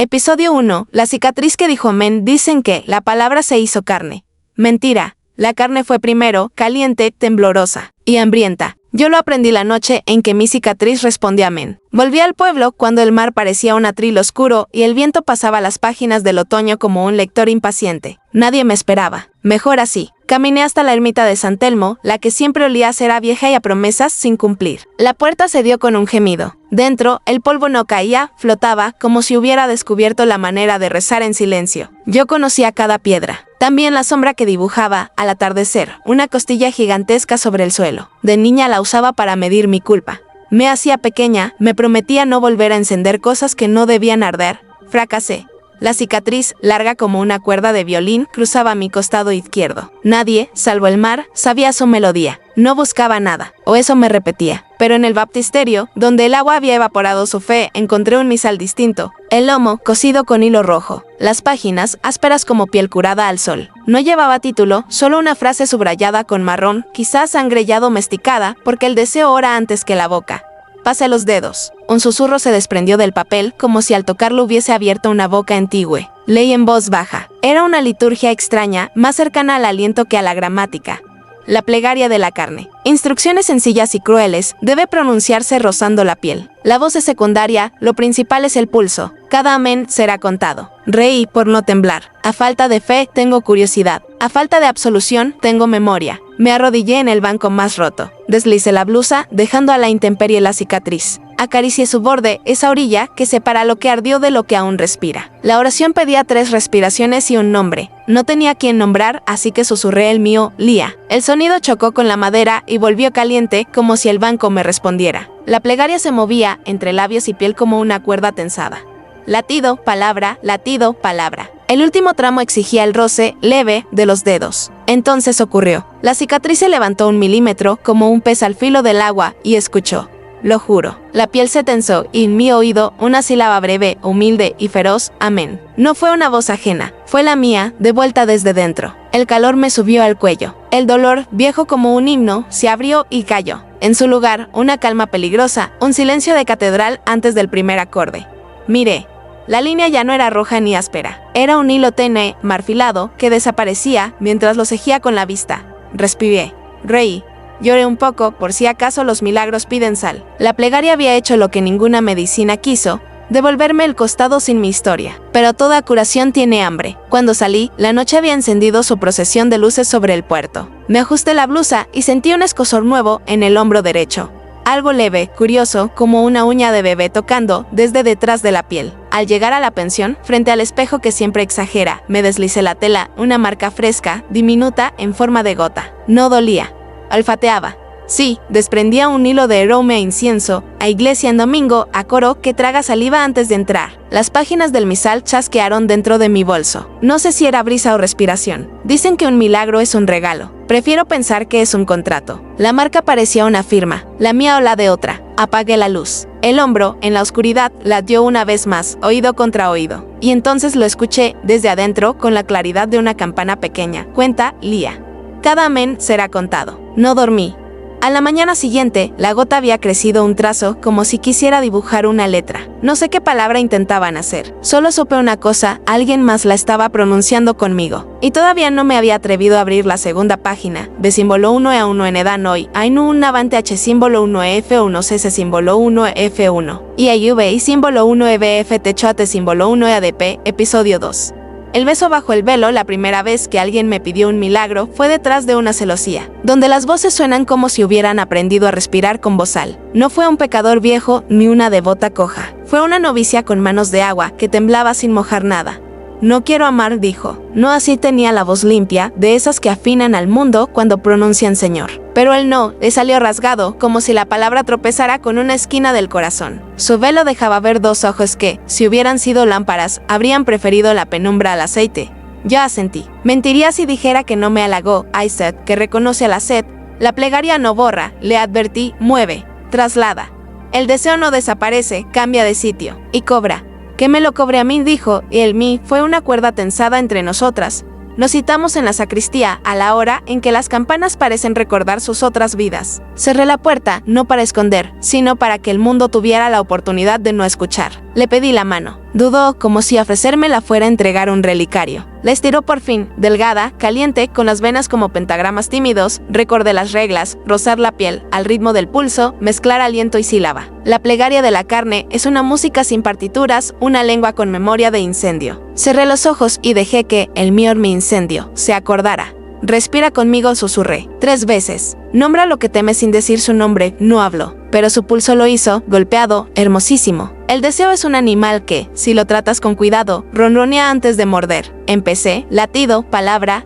Episodio 1. La cicatriz que dijo amén. Dicen que la palabra se hizo carne. Mentira. La carne fue primero, caliente, temblorosa y hambrienta. Yo lo aprendí la noche en que mi cicatriz respondió amén. Volví al pueblo cuando el mar parecía un atril oscuro y el viento pasaba las páginas del otoño como un lector impaciente. Nadie me esperaba. Mejor así. Caminé hasta la ermita de San Telmo, la que siempre olía a cera vieja y a promesas sin cumplir. La puerta se dio con un gemido. Dentro, el polvo no caía, flotaba, como si hubiera descubierto la manera de rezar en silencio. Yo conocía cada piedra. También la sombra que dibujaba, al atardecer, una costilla gigantesca sobre el suelo. De niña la usaba para medir mi culpa. Me hacía pequeña, me prometía no volver a encender cosas que no debían arder. Fracasé. La cicatriz, larga como una cuerda de violín, cruzaba mi costado izquierdo. Nadie, salvo el mar, sabía su melodía. No buscaba nada, o eso me repetía. Pero en el baptisterio, donde el agua había evaporado su fe, encontré un misal distinto. El lomo, cosido con hilo rojo. Las páginas, ásperas como piel curada al sol. No llevaba título, solo una frase subrayada con marrón, quizás sangre ya domesticada, porque el deseo ora antes que la boca. Pase los dedos. Un susurro se desprendió del papel, como si al tocarlo hubiese abierto una boca antigua. Leí en voz baja. Era una liturgia extraña, más cercana al aliento que a la gramática. La plegaria de la carne. Instrucciones sencillas y crueles, debe pronunciarse rozando la piel. La voz es secundaria, lo principal es el pulso. Cada amén será contado. Reí por no temblar. A falta de fe, tengo curiosidad. A falta de absolución, tengo memoria. Me arrodillé en el banco más roto. Deslicé la blusa, dejando a la intemperie la cicatriz. Acaricié su borde, esa orilla que separa lo que ardió de lo que aún respira. La oración pedía 3 respiraciones y un nombre. No tenía quien nombrar, así que susurré el mío, Lía. El sonido chocó con la madera y volvió caliente, como si el banco me respondiera. La plegaria se movía entre labios y piel como una cuerda tensada. Latido, palabra, latido, palabra. El último tramo exigía el roce, leve, de los dedos. Entonces ocurrió. La cicatriz se levantó 1 milímetro, como un pez al filo del agua, y escuchó. Lo juro. La piel se tensó y en mi oído una sílaba breve, humilde y feroz, amén. No fue una voz ajena, fue la mía, de vuelta desde dentro. El calor me subió al cuello. El dolor, viejo como un himno, se abrió y cayó. En su lugar, una calma peligrosa, un silencio de catedral antes del primer acorde. Miré. La línea ya no era roja ni áspera. Era un hilo tenue, marfilado, que desaparecía mientras lo seguía con la vista. Respiré. Reí. Lloré un poco, por si acaso los milagros piden sal. La plegaria había hecho lo que ninguna medicina quiso, devolverme el costado sin mi historia. Pero toda curación tiene hambre. Cuando salí, la noche había encendido su procesión de luces sobre el puerto. Me ajusté la blusa y sentí un escozor nuevo en el hombro derecho. Algo leve, curioso, como una uña de bebé tocando desde detrás de la piel. Al llegar a la pensión, frente al espejo que siempre exagera, me deslicé la tela, una marca fresca, diminuta, en forma de gota. No dolía. Olfateaba. Sí, desprendía un hilo de aroma a incienso, a iglesia en domingo, a coro que traga saliva antes de entrar. Las páginas del misal chasquearon dentro de mi bolso. No sé si era brisa o respiración. Dicen que un milagro es un regalo. Prefiero pensar que es un contrato. La marca parecía una firma, la mía o la de otra. Apagué la luz. El hombro, en la oscuridad, latió una vez más, oído contra oído. Y entonces lo escuché, desde adentro, con la claridad de una campana pequeña. Cuenta, Lía. Cada amén será contado. No dormí. A la mañana siguiente, la gota había crecido un trazo, como si quisiera dibujar una letra. No sé qué palabra intentaban hacer. Solo supe una cosa, alguien más la estaba pronunciando conmigo. Y todavía no me había atrevido a abrir la segunda página. B símbolo 1 e 1 en edanoi, ainu un avante h símbolo 1 f 1 cc símbolo 1 f1. Y ayub y símbolo 1 ebf techoate símbolo 1 adp, episodio 2. El beso bajo el velo, la primera vez que alguien me pidió un milagro, fue detrás de una celosía, donde las voces suenan como si hubieran aprendido a respirar con bozal. No fue un pecador viejo ni una devota coja. Fue una novicia con manos de agua que temblaba sin mojar nada. No quiero amar, dijo. No así tenía la voz limpia, de esas que afinan al mundo cuando pronuncian Señor. Pero el no le salió rasgado, como si la palabra tropezara con una esquina del corazón. Su velo dejaba ver 2 ojos que, si hubieran sido lámparas, habrían preferido la penumbra al aceite. Yo asentí. Mentiría si dijera que no me halagó, Isaac, que reconoce a la sed. La plegaria no borra, le advertí, mueve, traslada. El deseo no desaparece, cambia de sitio, y cobra. Que me lo cobre a mí, dijo, y el mí fue una cuerda tensada entre nosotras. Nos citamos en la sacristía a la hora en que las campanas parecen recordar sus otras vidas. Cerré la puerta, no para esconder, sino para que el mundo tuviera la oportunidad de no escuchar. Le pedí la mano. Dudó, como si ofrecérmela fuera a entregar un relicario. La estiró por fin, delgada, caliente, con las venas como pentagramas tímidos. Recordé las reglas: rozar la piel, al ritmo del pulso, mezclar aliento y sílaba. La plegaria de la carne es una música sin partituras, una lengua con memoria de incendio. Cerré los ojos y dejé que el mío, mi incendio, se acordara. Respira conmigo, susurré 3 veces. Nombra lo que temes sin decir su nombre. No habló, pero su pulso lo hizo, golpeado, hermosísimo. El deseo es un animal que, si lo tratas con cuidado, ronronea antes de morder. Empecé, latido, palabra,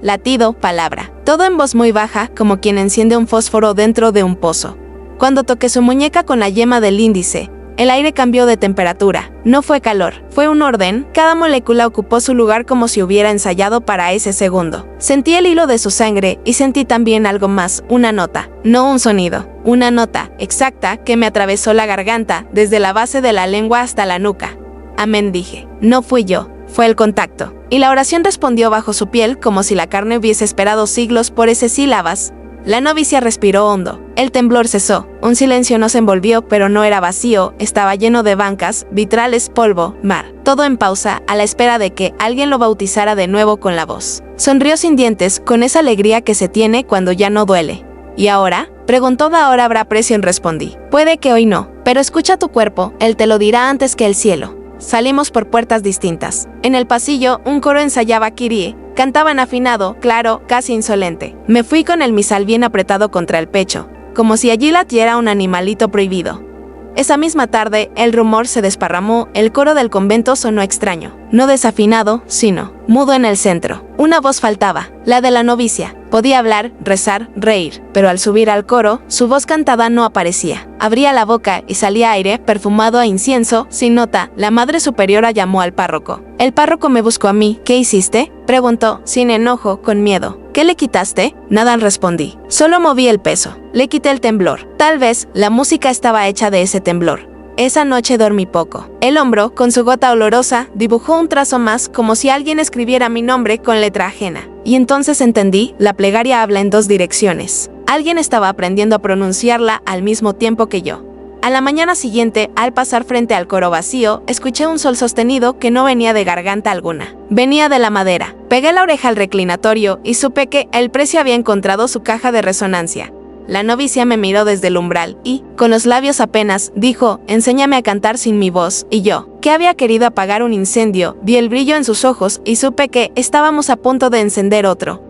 todo en voz muy baja, como quien enciende un fósforo dentro de un pozo. Cuando toqué su muñeca con la yema del índice, el aire cambió de temperatura. No fue calor, fue un orden. Cada molécula ocupó su lugar como si hubiera ensayado para ese segundo. Sentí el hilo de su sangre y sentí también algo más, una nota, no un sonido. Una nota exacta que me atravesó la garganta, desde la base de la lengua hasta la nuca. Amén, dije. No fui yo, fue el contacto. Y la oración respondió bajo su piel, como si la carne hubiese esperado siglos por esas sílabas. La novicia respiró hondo. El temblor cesó. Un silencio nos envolvió, pero no era vacío, estaba lleno de bancas, vitrales, polvo, mar. Todo en pausa, a la espera de que alguien lo bautizara de nuevo con la voz. Sonrió sin dientes, con esa alegría que se tiene cuando ya no duele. ¿Y ahora? Preguntó. ¿Ahora habrá presión? Respondí. Puede que hoy no, pero escucha tu cuerpo, él te lo dirá antes que el cielo. Salimos por puertas distintas. En el pasillo, un coro ensayaba Kyrie. Cantaban afinado, claro, casi insolente. Me fui con el misal bien apretado contra el pecho, como si allí latiera un animalito prohibido. Esa misma tarde, el rumor se desparramó, el coro del convento sonó extraño. No desafinado, sino mudo en el centro. Una voz faltaba, la de la novicia. Podía hablar, rezar, reír, pero al subir al coro, su voz cantada no aparecía. Abría la boca y salía aire, perfumado a incienso, sin nota. La madre superiora llamó al párroco. El párroco me buscó a mí. ¿Qué hiciste?, preguntó, sin enojo, con miedo. ¿Qué le quitaste? Nada, respondí. Solo moví el peso. Le quité el temblor. Tal vez la música estaba hecha de ese temblor. Esa noche dormí poco. El hombro, con su gota olorosa, dibujó un trazo más, como si alguien escribiera mi nombre con letra ajena. Y entonces entendí, la plegaria habla en 2 direcciones. Alguien estaba aprendiendo a pronunciarla al mismo tiempo que yo. A la mañana siguiente, al pasar frente al coro vacío, escuché un sol sostenido que no venía de garganta alguna. Venía de la madera. Pegué la oreja al reclinatorio y supe que el precio había encontrado su caja de resonancia. La novicia me miró desde el umbral y, con los labios apenas, dijo, enséñame a cantar sin mi voz, y yo, que había querido apagar un incendio, vi el brillo en sus ojos y supe que estábamos a punto de encender otro.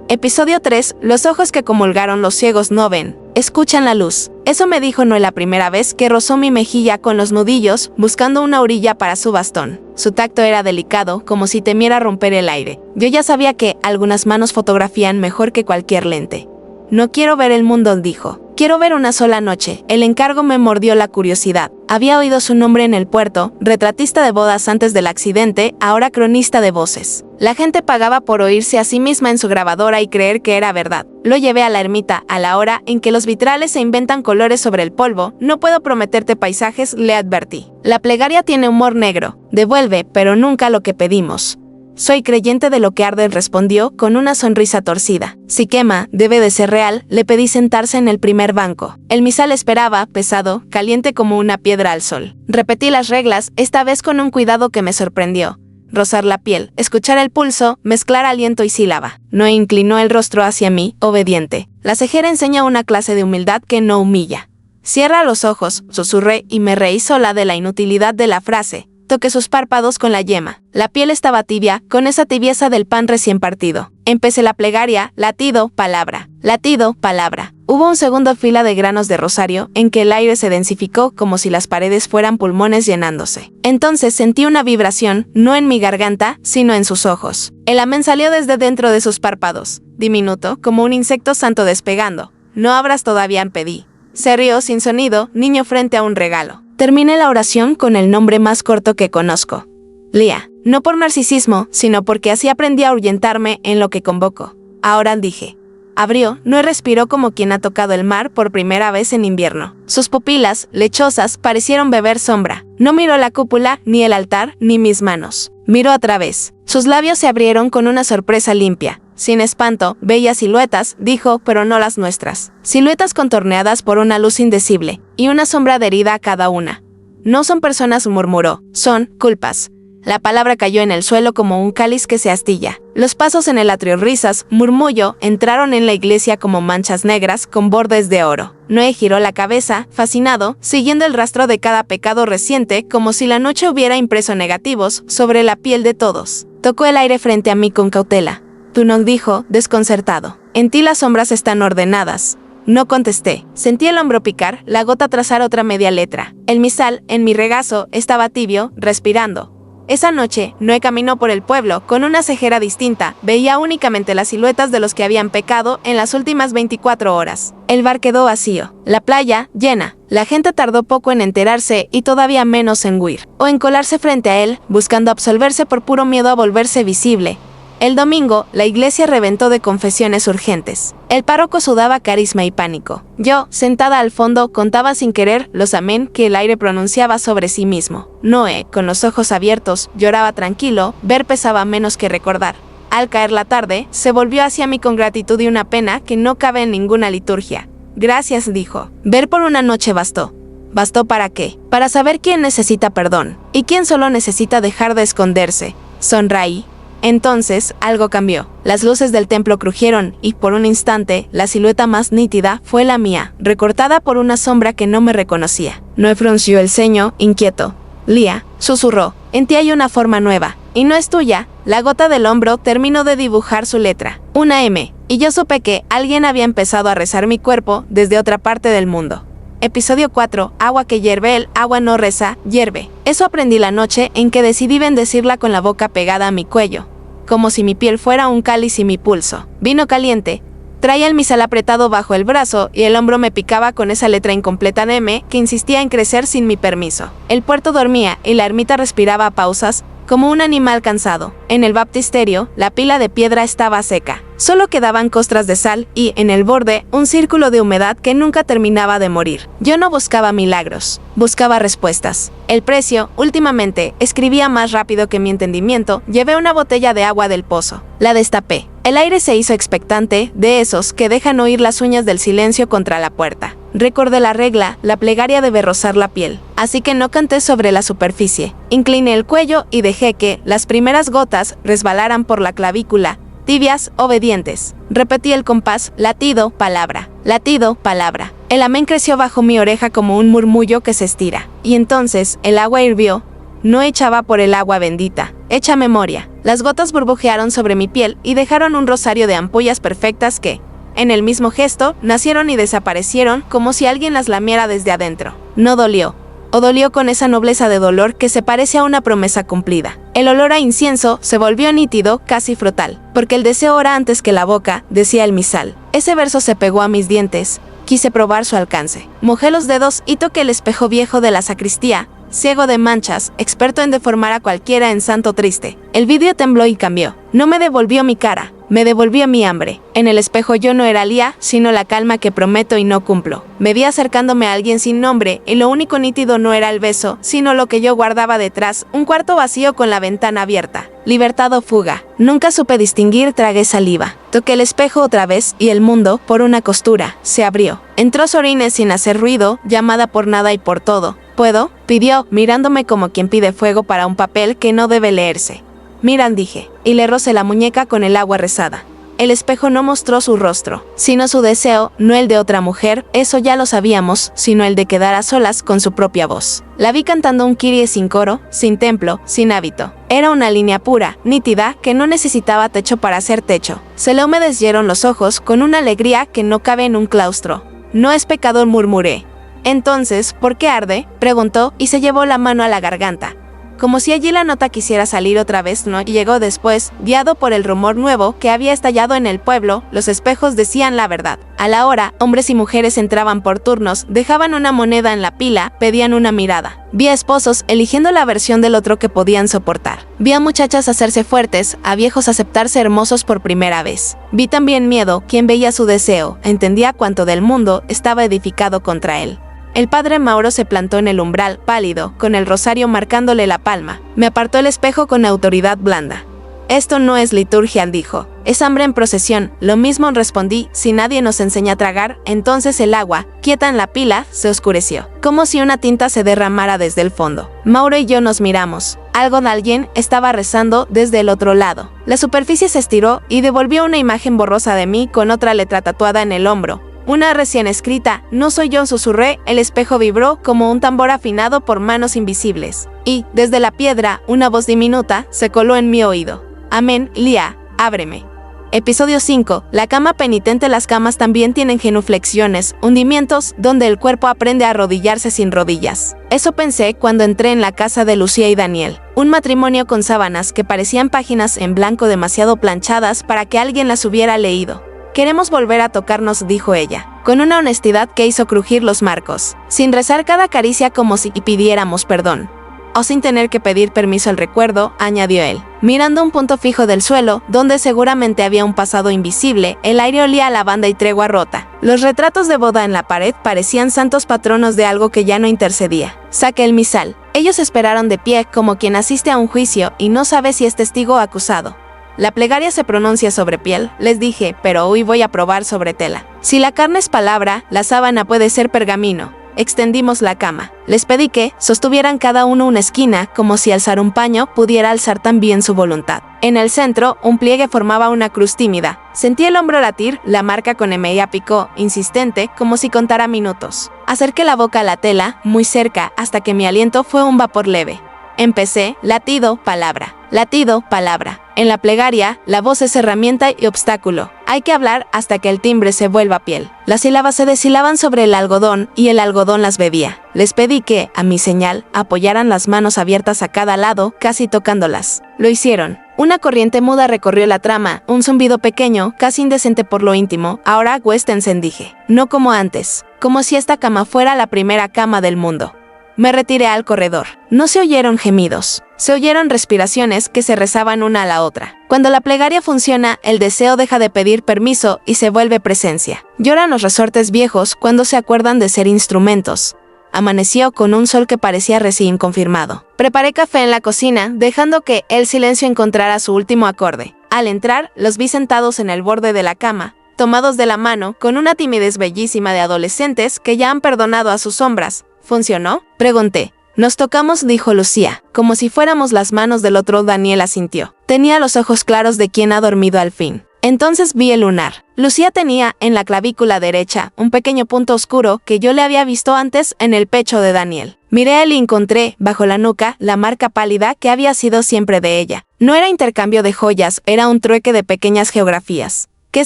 Episodio 3. Los ojos que comulgaron los ciegos no ven, escuchan la luz. Eso me dijo no la primera vez que rozó mi mejilla con los nudillos, buscando una orilla para su bastón. Su tacto era delicado, como si temiera romper el aire. Yo ya sabía que algunas manos fotografían mejor que cualquier lente. No quiero ver el mundo, dijo. Quiero ver una sola noche. El encargo me mordió la curiosidad. Había oído su nombre en el puerto, retratista de bodas antes del accidente, ahora cronista de voces. La gente pagaba por oírse a sí misma en su grabadora y creer que era verdad. Lo llevé a la ermita, a la hora en que los vitrales se inventan colores sobre el polvo. No puedo prometerte paisajes, le advertí. La plegaria tiene humor negro. Devuelve, pero nunca lo que pedimos. Soy creyente de lo que arde, respondió con una sonrisa torcida. Si quema, debe de ser real. Le pedí sentarse en el primer banco. El misal esperaba, pesado, caliente como una piedra al sol. Repetí las reglas, esta vez con un cuidado que me sorprendió. Rozar la piel, escuchar el pulso, mezclar aliento y sílaba. No inclinó el rostro hacia mí, obediente. La cejera enseña una clase de humildad que no humilla. Cierra los ojos, susurré y me reí sola de la inutilidad de la frase. Toqué sus párpados con la yema. La piel estaba tibia, con esa tibieza del pan recién partido. Empecé la plegaria, latido, palabra. Latido, palabra. Hubo un segundo fila de granos de rosario, en que el aire se densificó como si las paredes fueran pulmones llenándose. Entonces sentí una vibración, no en mi garganta, sino en sus ojos. El amén salió desde dentro de sus párpados, diminuto, como un insecto santo despegando. No abras todavía, pedí. Se rió sin sonido, niño frente a un regalo. Terminé la oración con el nombre más corto que conozco. Lía. No por narcisismo, sino porque así aprendí a ahuyentarme en lo que convoco. Ahora, dije. Abrió, no respiró como quien ha tocado el mar por primera vez en invierno. Sus pupilas, lechosas, parecieron beber sombra. No miró la cúpula, ni el altar, ni mis manos. Miró a través. Sus labios se abrieron con una sorpresa limpia. Sin espanto, bellas siluetas, dijo, pero no las nuestras. Siluetas contorneadas por una luz indecible, y una sombra adherida a cada una. No son personas, murmuró, son culpas. La palabra cayó en el suelo como un cáliz que se astilla. Los pasos en el atrio, risas, murmullo, entraron en la iglesia como manchas negras con bordes de oro. Noé giró la cabeza, fascinado, siguiendo el rastro de cada pecado reciente, como si la noche hubiera impreso negativos sobre la piel de todos. Tocó el aire frente a mí con cautela. Tunok dijo, desconcertado. En ti las sombras están ordenadas. No contesté. Sentí el hombro picar, la gota trazar otra media letra. El misal, en mi regazo, estaba tibio, respirando. Esa noche, Noé caminó por el pueblo con una cejera distinta, veía únicamente las siluetas de los que habían pecado en las últimas 24 horas. El bar quedó vacío, la playa llena. La gente tardó poco en enterarse y todavía menos en huir, o en colarse frente a él, buscando absolverse por puro miedo a volverse visible. El domingo, la iglesia reventó de confesiones urgentes. El párroco sudaba carisma y pánico. Yo, sentada al fondo, contaba sin querer los amén que el aire pronunciaba sobre sí mismo. Noé, con los ojos abiertos, lloraba tranquilo, ver pesaba menos que recordar. Al caer la tarde, se volvió hacia mí con gratitud y una pena que no cabe en ninguna liturgia. Gracias, dijo. Ver por una noche bastó. ¿Bastó para qué? Para saber quién necesita perdón y quién solo necesita dejar de esconderse. Sonreí. Entonces, algo cambió. Las luces del templo crujieron y, por un instante, la silueta más nítida fue la mía, recortada por una sombra que no me reconocía. Noé frunció el ceño, inquieto. Lía, susurró, en ti hay una forma nueva, y no es tuya. La gota del hombro terminó de dibujar su letra, una M, y yo supe que alguien había empezado a rezar mi cuerpo desde otra parte del mundo. Episodio 4. Agua que hierve, el agua no reza, hierve. Eso aprendí la noche en que decidí bendecirla con la boca pegada a mi cuello, como si mi piel fuera un cáliz y mi pulso. Vino caliente. Traía el misal apretado bajo el brazo y el hombro me picaba con esa letra incompleta de M que insistía en crecer sin mi permiso. El puerto dormía y la ermita respiraba a pausas, como un animal cansado. En el baptisterio, la pila de piedra estaba seca. Solo quedaban costras de sal y, en el borde, un círculo de humedad que nunca terminaba de morir. Yo no buscaba milagros, buscaba respuestas. El precio, últimamente, escribía más rápido que mi entendimiento. Llevé una botella de agua del pozo. La destapé. El aire se hizo expectante, de esos que dejan oír las uñas del silencio contra la puerta. Recordé la regla, la plegaria debe rozar la piel, así que no canté sobre la superficie. Incliné el cuello y dejé que las primeras gotas resbalaran por la clavícula, tibias, obedientes. Repetí el compás, latido, palabra, latido, palabra. El amén creció bajo mi oreja como un murmullo que se estira. Y entonces el agua hirvió. No echaba por el agua bendita, hecha memoria. Las gotas burbujearon sobre mi piel y dejaron un rosario de ampollas perfectas que, en el mismo gesto, nacieron y desaparecieron como si alguien las lamiera desde adentro. No dolió, o dolió con esa nobleza de dolor que se parece a una promesa cumplida. El olor a incienso se volvió nítido, casi frutal, porque el deseo ora antes que la boca, decía el misal. Ese verso se pegó a mis dientes. Quise probar su alcance. Mojé los dedos y toqué el espejo viejo de la sacristía, ciego de manchas, experto en deformar a cualquiera en santo triste. El vidrio tembló y cambió. No me devolvió mi cara, me devolvió mi hambre. En el espejo yo no era Lía, sino la calma que prometo y no cumplo. Me vi acercándome a alguien sin nombre, y lo único nítido no era el beso, sino lo que yo guardaba detrás, un cuarto vacío con la ventana abierta. Libertad o fuga. Nunca supe distinguir, tragué saliva. Toqué el espejo otra vez y el mundo, por una costura, se abrió. Entró Sorines sin hacer ruido, llamada por nada y por todo. ¿Puedo?, pidió, mirándome como quien pide fuego para un papel que no debe leerse. Miran, dije, y le rocé la muñeca con el agua rezada. El espejo no mostró su rostro, sino su deseo, no el de otra mujer, eso ya lo sabíamos, sino el de quedar a solas con su propia voz. La vi cantando un Kyrie sin coro, sin templo, sin hábito. Era una línea pura, nítida, que no necesitaba techo para ser techo. Se le humedecieron los ojos con una alegría que no cabe en un claustro. No es pecador, murmuré. Entonces, ¿por qué arde?, preguntó y se llevó la mano a la garganta. Como si allí la nota quisiera salir otra vez, no llegó después, guiado por el rumor nuevo que había estallado en el pueblo. Los espejos decían la verdad. A la hora, hombres y mujeres entraban por turnos, dejaban una moneda en la pila, pedían una mirada. Vi a esposos eligiendo la versión del otro que podían soportar. Vi a muchachas hacerse fuertes, a viejos aceptarse hermosos por primera vez. Vi también miedo, quien veía su deseo, entendía cuánto del mundo estaba edificado contra él. El padre Mauro se plantó en el umbral, pálido, con el rosario marcándole la palma. Me apartó el espejo con autoridad blanda. Esto no es liturgia, dijo. Es hambre en procesión. Lo mismo respondí, si nadie nos enseña a tragar, entonces el agua, quieta en la pila, se oscureció, como si una tinta se derramara desde el fondo. Mauro y yo nos miramos. Algo de alguien estaba rezando desde el otro lado. La superficie se estiró y devolvió una imagen borrosa de mí con otra letra tatuada en el hombro. Una recién escrita, no soy yo, susurré, el espejo vibró como un tambor afinado por manos invisibles. Y, desde la piedra, una voz diminuta se coló en mi oído. Amén, Lía, ábreme. Episodio 5. La cama penitente. Las camas también tienen genuflexiones, hundimientos, donde el cuerpo aprende a arrodillarse sin rodillas. Eso pensé cuando entré en la casa de Lucía y Daniel. Un matrimonio con sábanas que parecían páginas en blanco demasiado planchadas para que alguien las hubiera leído. Queremos volver a tocarnos, dijo ella, con una honestidad que hizo crujir los marcos, sin rezar cada caricia como si pidiéramos perdón. O sin tener que pedir permiso al recuerdo, añadió él, mirando un punto fijo del suelo, donde seguramente había un pasado invisible. El aire olía a lavanda y tregua rota. Los retratos de boda en la pared parecían santos patronos de algo que ya no intercedía. Saqué el misal. Ellos esperaron de pie como quien asiste a un juicio y no sabe si es testigo o acusado. La plegaria se pronuncia sobre piel, les dije, pero hoy voy a probar sobre tela. Si la carne es palabra, la sábana puede ser pergamino. Extendimos la cama. Les pedí que sostuvieran cada uno una esquina, como si alzar un paño pudiera alzar también su voluntad. En el centro, un pliegue formaba una cruz tímida. Sentí el hombro latir, la marca con hemeia picó, insistente, como si contara minutos. Acerqué la boca a la tela, muy cerca, hasta que mi aliento fue un vapor leve. Empecé, latido, palabra. Latido, palabra. En la plegaria, la voz es herramienta y obstáculo. Hay que hablar hasta que el timbre se vuelva piel. Las sílabas se deshilaban sobre el algodón y el algodón las bebía. Les pedí que, a mi señal, apoyaran las manos abiertas a cada lado, casi tocándolas. Lo hicieron. Una corriente muda recorrió la trama, un zumbido pequeño, casi indecente por lo íntimo. Ahora acuéstense, dije. No como antes. Como si esta cama fuera la primera cama del mundo. Me retiré al corredor. No se oyeron gemidos. Se oyeron respiraciones que se rezaban una a la otra. Cuando la plegaria funciona, el deseo deja de pedir permiso y se vuelve presencia. Lloran los resortes viejos cuando se acuerdan de ser instrumentos. Amaneció con un sol que parecía recién confirmado. Preparé café en la cocina, dejando que el silencio encontrara su último acorde. Al entrar, los vi sentados en el borde de la cama, tomados de la mano, con una timidez bellísima de adolescentes que ya han perdonado a sus sombras. ¿Funcionó?, pregunté. Nos tocamos, dijo Lucía, como si fuéramos las manos del otro. Daniel asintió. Tenía los ojos claros de quien ha dormido al fin. Entonces vi el lunar. Lucía tenía, en la clavícula derecha, un pequeño punto oscuro que yo le había visto antes en el pecho de Daniel. Miré a él y encontré, bajo la nuca, la marca pálida que había sido siempre de ella. No era intercambio de joyas, era un trueque de pequeñas geografías. ¿Qué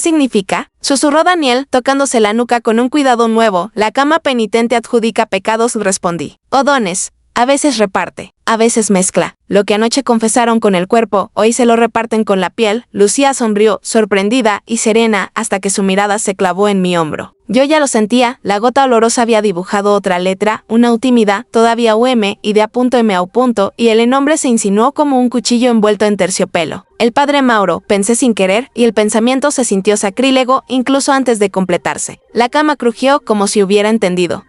significa?, susurró Daniel, tocándose la nuca con un cuidado nuevo. La cama penitente adjudica pecados, respondí. O dones. A veces reparte, a veces mezcla. Lo que anoche confesaron con el cuerpo, hoy se lo reparten con la piel. Lucía sonrió, sorprendida y serena, hasta que su mirada se clavó en mi hombro. Yo ya lo sentía, la gota olorosa había dibujado otra letra, una U tímida, todavía UM, y de a punto M a U punto, y el nombre se insinuó como un cuchillo envuelto en terciopelo. El padre Mauro, pensé sin querer, y el pensamiento se sintió sacrílego, incluso antes de completarse. La cama crujió como si hubiera entendido.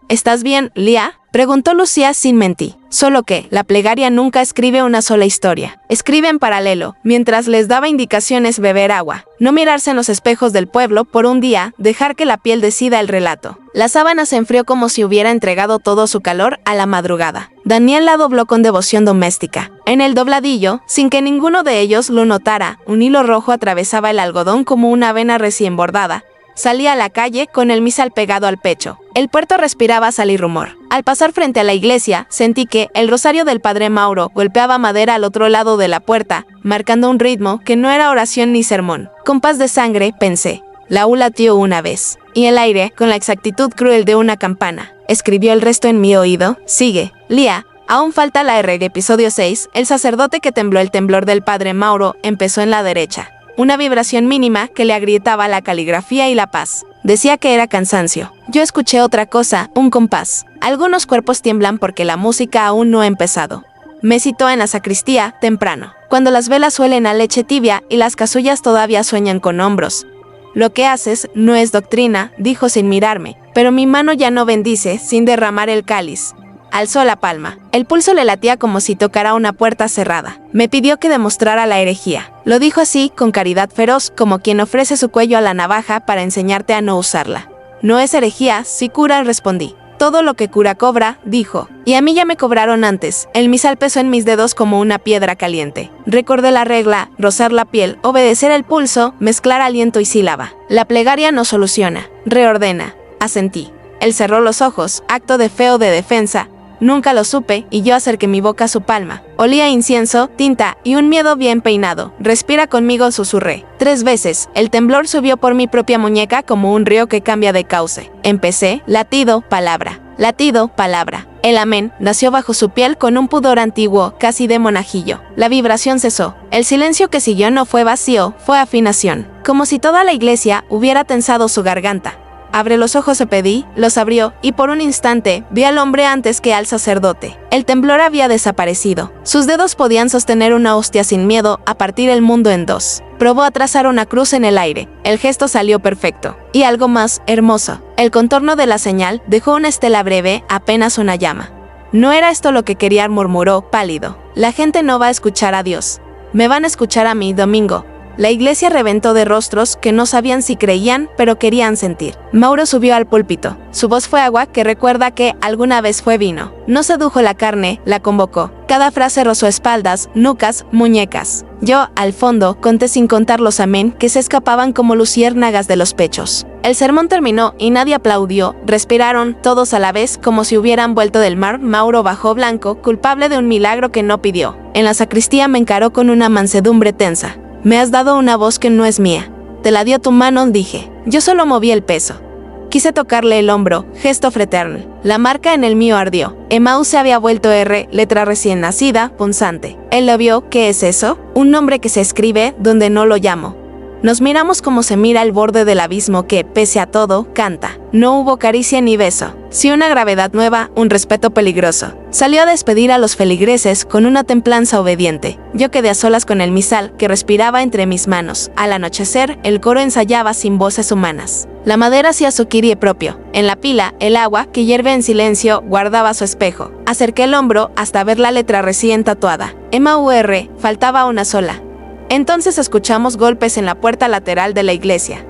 ¿Estás bien, Lía?, preguntó Lucía sin mentir. Solo que, la plegaria nunca escribe una sola historia. Escribe en paralelo, mientras les daba indicaciones: beber agua, no mirarse en los espejos del pueblo por un día, dejar que la piel decida el relato. La sábana se enfrió como si hubiera entregado todo su calor a la madrugada. Daniel la dobló con devoción doméstica. En el dobladillo, sin que ninguno de ellos lo notara, un hilo rojo atravesaba el algodón como una vena recién bordada. Salí a la calle con el misal pegado al pecho. El puerto respiraba sal y rumor. Al pasar frente a la iglesia, sentí que el rosario del padre Mauro golpeaba madera al otro lado de la puerta, marcando un ritmo que no era oración ni sermón. Compás de sangre, pensé. La U latió una vez, y el aire, con la exactitud cruel de una campana, escribió el resto en mi oído. Sigue, Lía. Aún falta la R. Episodio 6. El sacerdote que tembló. El temblor del padre Mauro empezó en la derecha. Una vibración mínima que le agrietaba la caligrafía y la paz. Decía que era cansancio. Yo escuché otra cosa, un compás. Algunos cuerpos tiemblan porque la música aún no ha empezado. Me citó en la sacristía, temprano, cuando las velas huelen a leche tibia y las casullas todavía sueñan con hombros. Lo que haces no es doctrina, dijo sin mirarme, pero mi mano ya no bendice sin derramar el cáliz. Alzó la palma. El pulso le latía como si tocara una puerta cerrada. Me pidió que demostrara la herejía. Lo dijo así, con caridad feroz, como quien ofrece su cuello a la navaja para enseñarte a no usarla. No es herejía, sí cura, respondí. Todo lo que cura cobra, dijo. Y a mí ya me cobraron antes. El misal pesó en mis dedos como una piedra caliente. Recordé la regla, rozar la piel, obedecer el pulso, mezclar aliento y sílaba. La plegaria no soluciona, reordena. Asentí. Él cerró los ojos, acto de fe o de defensa. Nunca lo supe, y yo acerqué mi boca a su palma. Olía incienso, tinta y un miedo bien peinado. Respira conmigo, susurré. 3 veces, el temblor subió por mi propia muñeca como un río que cambia de cauce. Empecé, latido, palabra. Latido, palabra. El amén nació bajo su piel con un pudor antiguo, casi de monajillo. La vibración cesó. El silencio que siguió no fue vacío, fue afinación. Como si toda la iglesia hubiera tensado su garganta. Abre los ojos, se pedí, los abrió, y por un instante vi al hombre antes que al sacerdote. El temblor había desaparecido. Sus dedos podían sostener una hostia sin miedo a partir el mundo en 2. Probó a trazar una cruz en el aire. El gesto salió perfecto. Y algo más hermoso. El contorno de la señal dejó una estela breve, apenas una llama. No era esto lo que quería, murmuró, pálido. La gente no va a escuchar a Dios. Me van a escuchar a mí, Domingo. La iglesia reventó de rostros que no sabían si creían, pero querían sentir. Mauro subió al púlpito. Su voz fue agua que recuerda que alguna vez fue vino. No sedujo la carne, la convocó. Cada frase rozó espaldas, nucas, muñecas. Yo, al fondo, conté sin contar los amén que se escapaban como luciérnagas de los pechos. El sermón terminó y nadie aplaudió. Respiraron, todos a la vez, como si hubieran vuelto del mar. Mauro bajó blanco, culpable de un milagro que no pidió. En la sacristía me encaró con una mansedumbre tensa. Me has dado una voz que no es mía. Te la dio tu mano, dije. Yo solo moví el peso. Quise tocarle el hombro, gesto fraternal. La marca en el mío ardió. Emmaus se había vuelto R, letra recién nacida, punzante. Él lo vio. ¿Qué es eso? Un nombre que se escribe donde no lo llamo. Nos miramos como se mira el borde del abismo que, pese a todo, canta. No hubo caricia ni beso. Sí una gravedad nueva, un respeto peligroso. Salió a despedir a los feligreses con una templanza obediente. Yo quedé a solas con el misal que respiraba entre mis manos. Al anochecer, el coro ensayaba sin voces humanas. La madera hacía su kirie propio. En la pila, el agua, que hierve en silencio, guardaba su espejo. Acerqué el hombro hasta ver la letra recién tatuada. M-A-U-R, faltaba una sola. Entonces escuchamos golpes en la puerta lateral de la iglesia.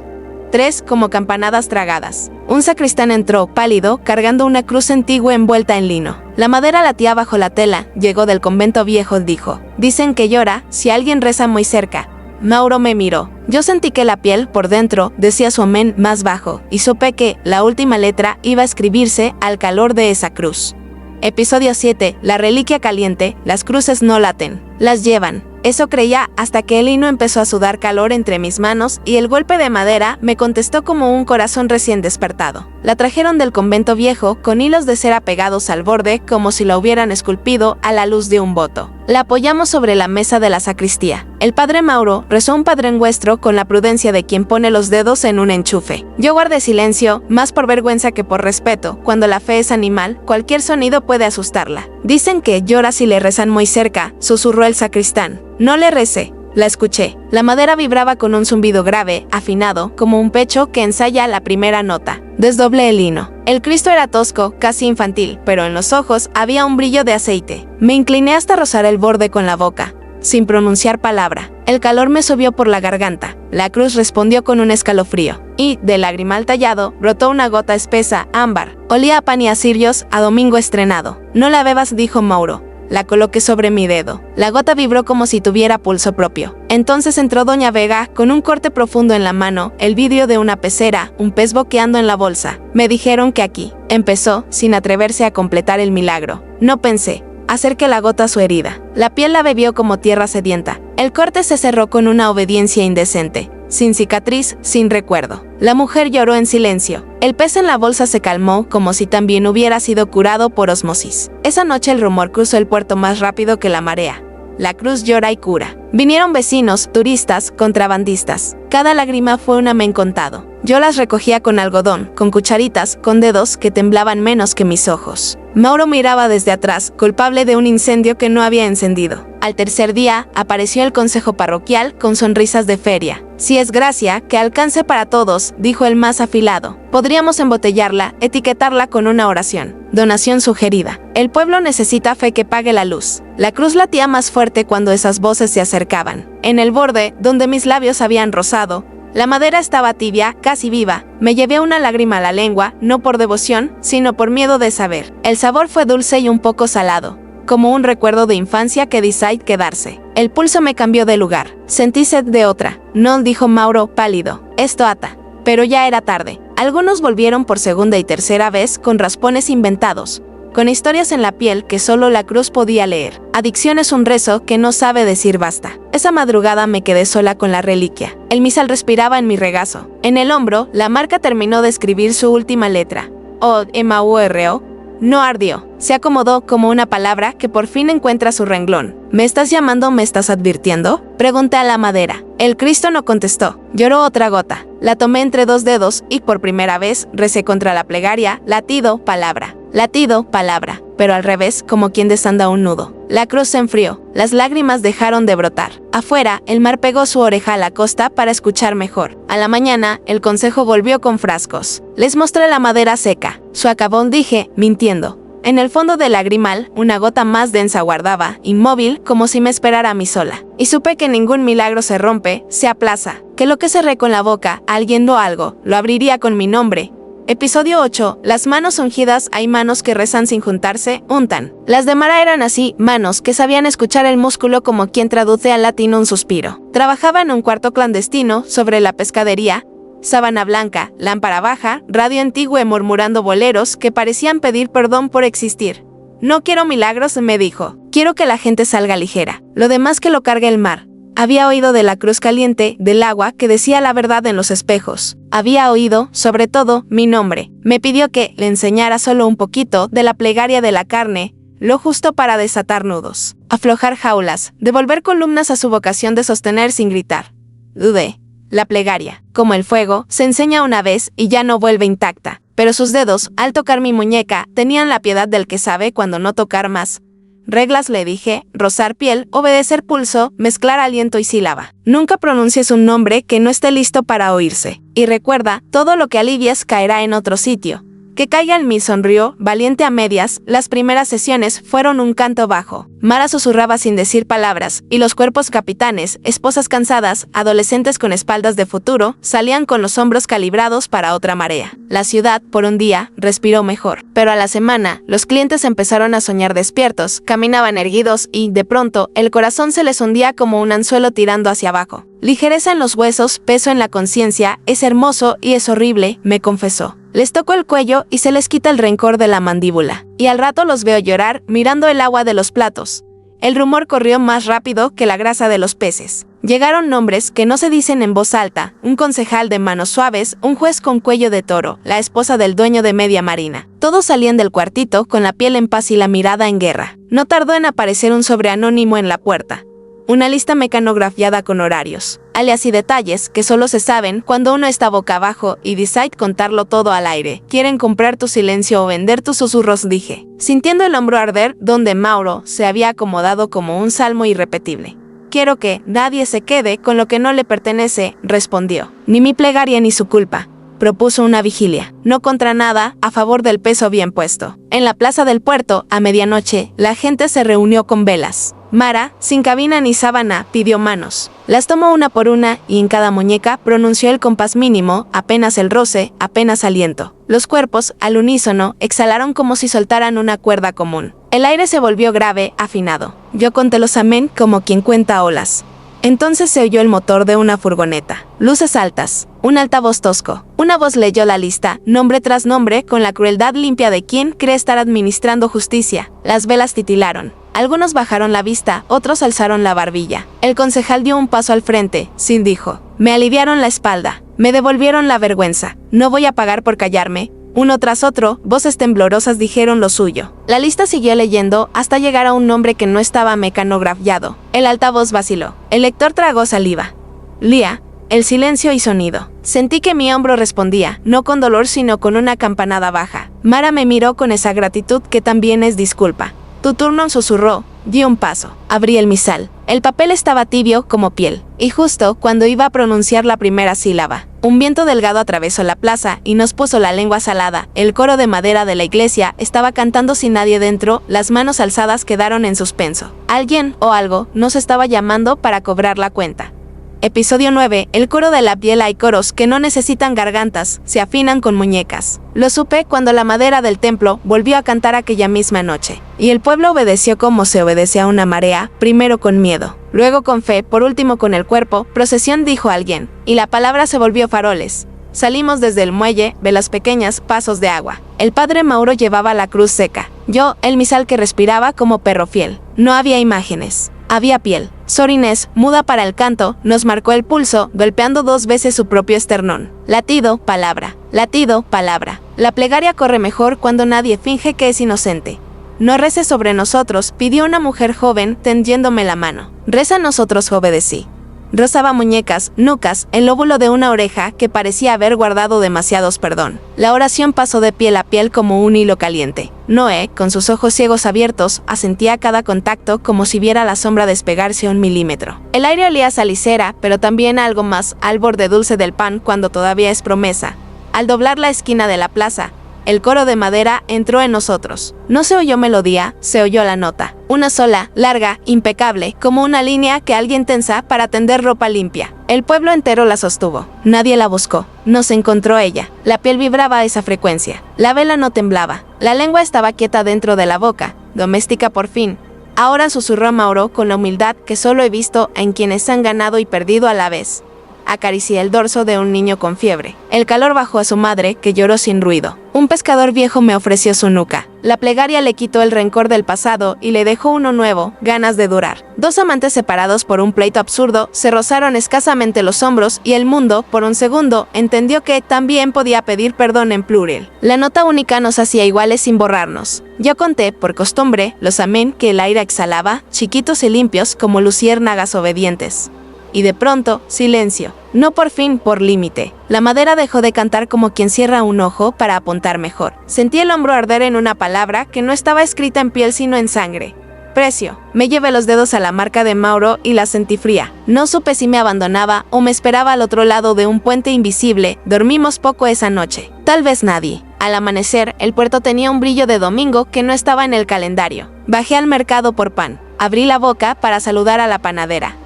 3 como campanadas tragadas. Un sacristán entró, pálido, cargando una cruz antigua envuelta en lino. La madera latía bajo la tela. Llegó del convento viejo, dijo. Dicen que llora si alguien reza muy cerca. Mauro me miró. Yo sentí que la piel, por dentro, decía su amén más bajo, y supe que la última letra iba a escribirse al calor de esa cruz. Episodio 7. La reliquia caliente. Las cruces no laten. Las llevan. Eso creía hasta que el hino empezó a sudar calor entre mis manos y el golpe de madera me contestó como un corazón recién despertado. La trajeron del convento viejo con hilos de cera pegados al borde como si la hubieran esculpido a la luz de un voto. La apoyamos sobre la mesa de la sacristía. El padre Mauro rezó un Padre Nuestro con la prudencia de quien pone los dedos en un enchufe. Yo guardé silencio, más por vergüenza que por respeto. Cuando la fe es animal, cualquier sonido puede asustarla. Dicen que llora si le rezan muy cerca, susurró el sacristán. No le recé. La escuché. La madera vibraba con un zumbido grave, afinado, como un pecho que ensaya la primera nota. Desdoblé el hino. El Cristo era tosco, casi infantil, pero en los ojos había un brillo de aceite. Me incliné hasta rozar el borde con la boca, sin pronunciar palabra. El calor me subió por la garganta. La cruz respondió con un escalofrío. Y, del lagrimal tallado, brotó una gota espesa, ámbar. Olía a pan y a cirios, a domingo estrenado. No la bebas, dijo Mauro. La coloqué sobre mi dedo. La gota vibró como si tuviera pulso propio. Entonces entró doña Vega, con un corte profundo en la mano, el vidrio de una pecera, un pez boqueando en la bolsa. Me dijeron que aquí. Empezó, sin atreverse a completar el milagro. No pensé. Acerqué la gota a su herida. La piel la bebió como tierra sedienta. El corte se cerró con una obediencia indecente. Sin cicatriz, sin recuerdo. La mujer lloró en silencio. El pez en la bolsa se calmó como si también hubiera sido curado por osmosis. Esa noche el rumor cruzó el puerto más rápido que la marea. La cruz llora y cura. Vinieron vecinos, turistas, contrabandistas. Cada lágrima fue un amén contado. Yo las recogía con algodón, con cucharitas, con dedos que temblaban menos que mis ojos. Mauro miraba desde atrás, culpable de un incendio que no había encendido. Al tercer día, apareció el consejo parroquial con sonrisas de feria. Si es gracia, que alcance para todos, dijo el más afilado. Podríamos embotellarla, etiquetarla con una oración. Donación sugerida. El pueblo necesita fe que pague la luz. La cruz latía más fuerte cuando esas voces se acercaban. En el borde, donde mis labios habían rozado, la madera estaba tibia, casi viva. Me llevé una lágrima a la lengua, no por devoción, sino por miedo de saber. El sabor fue dulce y un poco salado, como un recuerdo de infancia que decide quedarse. El pulso me cambió de lugar. Sentí sed de otra. No, dijo Mauro, pálido. Esto ata. Pero ya era tarde. Algunos volvieron por segunda y tercera vez con raspones inventados, con historias en la piel que solo la cruz podía leer. Adicción es un rezo que no sabe decir basta. Esa madrugada me quedé sola con la reliquia. El misal respiraba en mi regazo. En el hombro, la marca terminó de escribir su última letra. O-M-A-U-R-O. No ardió. Se acomodó como una palabra que por fin encuentra su renglón. ¿Me estás llamando? ¿Me estás advirtiendo? Pregunté a la madera. El Cristo no contestó. Lloró otra gota. La tomé entre dos dedos y por primera vez recé contra la plegaria, latido, palabra. Latido, palabra. Pero al revés, como quien desanda un nudo. La cruz se enfrió. Las lágrimas dejaron de brotar. Afuera, el mar pegó su oreja a la costa para escuchar mejor. A la mañana, el consejo volvió con frascos. Les mostré la madera seca. Su acabón, dije, mintiendo. En el fondo del lagrimal, una gota más densa guardaba, inmóvil, como si me esperara a mí sola. Y supe que ningún milagro se rompe, se aplaza. Que lo que cerré con la boca, alguien o algo, lo abriría con mi nombre. Episodio 8. Las manos ungidas. Hay manos que rezan sin juntarse, untan. Las de Mara eran así, manos que sabían escuchar el músculo como quien traduce al latín un suspiro. Trabajaba en un cuarto clandestino, sobre la pescadería, sábana blanca, lámpara baja, radio antigua murmurando boleros que parecían pedir perdón por existir. No quiero milagros, me dijo. Quiero que la gente salga ligera. Lo demás que lo cargue el mar. Había oído de la cruz caliente, del agua que decía la verdad en los espejos. Había oído, sobre todo, mi nombre. Me pidió que le enseñara solo un poquito de la plegaria de la carne, lo justo para desatar nudos, aflojar jaulas, devolver columnas a su vocación de sostener sin gritar. Dudé. La plegaria, como el fuego, se enseña una vez y ya no vuelve intacta. Pero sus dedos, al tocar mi muñeca, tenían la piedad del que sabe cuando no tocar más. Reglas, le dije, rozar piel, obedecer pulso, mezclar aliento y sílaba. Nunca pronuncies un nombre que no esté listo para oírse. Y recuerda, todo lo que alivias caerá en otro sitio. Que caiga en mí, sonrió, valiente a medias. Las primeras sesiones fueron un canto bajo. Mara susurraba sin decir palabras, y los cuerpos capitanes, esposas cansadas, adolescentes con espaldas de futuro, salían con los hombros calibrados para otra marea. La ciudad, por un día, respiró mejor. Pero a la semana, los clientes empezaron a soñar despiertos, caminaban erguidos y, de pronto, el corazón se les hundía como un anzuelo tirando hacia abajo. Ligereza en los huesos, peso en la conciencia, es hermoso y es horrible, me confesó. Les toco el cuello y se les quita el rencor de la mandíbula. Y al rato los veo llorar, mirando el agua de los platos. El rumor corrió más rápido que la grasa de los peces. Llegaron nombres que no se dicen en voz alta, un concejal de manos suaves, un juez con cuello de toro, la esposa del dueño de Media Marina. Todos salían del cuartito con la piel en paz y la mirada en guerra. No tardó en aparecer un sobreanónimo en la puerta. Una lista mecanografiada con horarios, alias y detalles que solo se saben cuando uno está boca abajo y decide contarlo todo al aire. Quieren comprar tu silencio o vender tus susurros, dije, sintiendo el hombro arder donde Mauro se había acomodado como un salmo irrepetible. Quiero que nadie se quede con lo que no le pertenece, respondió. Ni mi plegaria ni su culpa. Propuso una vigilia, no contra nada, a favor del peso bien puesto. En la plaza del puerto, a medianoche, la gente se reunió con velas. Mara, sin cabina ni sábana, pidió manos. Las tomó una por una y en cada muñeca pronunció el compás mínimo, apenas el roce, apenas aliento. Los cuerpos, al unísono, exhalaron como si soltaran una cuerda común. El aire se volvió grave, afinado. Yo conté los amén como quien cuenta olas. Entonces se oyó el motor de una furgoneta. Luces altas. Un altavoz tosco. Una voz leyó la lista, nombre tras nombre, con la crueldad limpia de quien cree estar administrando justicia. Las velas titilaron. Algunos bajaron la vista, otros alzaron la barbilla. El concejal dio un paso al frente, sin dijo. Me aliviaron la espalda. Me devolvieron la vergüenza. No voy a pagar por callarme. Uno tras otro, voces temblorosas dijeron lo suyo. La lista siguió leyendo hasta llegar a un nombre que no estaba mecanografiado. El altavoz vaciló. El lector tragó saliva. Lía. El silencio y sonido. Sentí que mi hombro respondía, no con dolor sino con una campanada baja. Mara me miró con esa gratitud que también es disculpa. Tu turno, susurró. Di un paso. Abrí el misal. El papel estaba tibio como piel. Y justo cuando iba a pronunciar la primera sílaba, un viento delgado atravesó la plaza y nos puso la lengua salada. El coro de madera de la iglesia estaba cantando sin nadie dentro, las manos alzadas quedaron en suspenso. Alguien o algo nos estaba llamando para cobrar la cuenta. Episodio 9. El coro de la piel. Hay coros que no necesitan gargantas, se afinan con muñecas. Lo supe cuando la madera del templo volvió a cantar aquella misma noche. Y el pueblo obedeció como se obedece a una marea, primero con miedo, luego con fe, por último con el cuerpo. Procesión, dijo alguien. Y la palabra se volvió faroles. Salimos desde el muelle, velas pequeñas, pasos de agua. El padre Mauro llevaba la cruz seca. Yo, el misal que respiraba como perro fiel. No había imágenes. Había piel. Sor Inés, muda para el canto, nos marcó el pulso, golpeando 2 veces su propio esternón. Latido, palabra. Latido, palabra. La plegaria corre mejor cuando nadie finge que es inocente. No reces sobre nosotros, pidió una mujer joven, tendiéndome la mano. Reza, nosotros, obedecí. Rozaba muñecas, nucas, el lóbulo de una oreja que parecía haber guardado demasiados perdón. La oración pasó de piel a piel como un hilo caliente. Noé, con sus ojos ciegos abiertos, asentía a cada contacto como si viera la sombra despegarse 1 milímetro. El aire olía a salicera, pero también a algo más, al borde dulce del pan cuando todavía es promesa. Al doblar la esquina de la plaza, el coro de madera entró en nosotros. No se oyó melodía, se oyó la nota. Una sola, larga, impecable, como una línea que alguien tensa para tender ropa limpia. El pueblo entero la sostuvo. Nadie la buscó. Nos encontró ella. La piel vibraba a esa frecuencia. La vela no temblaba. La lengua estaba quieta dentro de la boca, doméstica por fin. Ahora, susurró Mauro con la humildad que solo he visto en quienes han ganado y perdido a la vez. Acaricié el dorso de un niño con fiebre. El calor bajó a su madre, que lloró sin ruido. Un pescador viejo me ofreció su nuca. La plegaria le quitó el rencor del pasado y le dejó uno nuevo, ganas de durar. 2 amantes separados por un pleito absurdo se rozaron escasamente los hombros y el mundo, por un segundo, entendió que también podía pedir perdón en plural. La nota única nos hacía iguales sin borrarnos. Yo conté, por costumbre, los amén que el aire exhalaba, chiquitos y limpios como luciérnagas obedientes. Y de pronto, silencio. No por fin, por límite. La madera dejó de cantar como quien cierra un ojo para apuntar mejor. Sentí el hombro arder en una palabra que no estaba escrita en piel sino en sangre. Precio. Me llevé los dedos a la marca de Mauro y la sentí fría. No supe si me abandonaba o me esperaba al otro lado de un puente invisible. Dormimos poco esa noche. Tal vez nadie. Al amanecer, el puerto tenía un brillo de domingo que no estaba en el calendario. Bajé al mercado por pan. Abrí la boca para saludar a la panadera.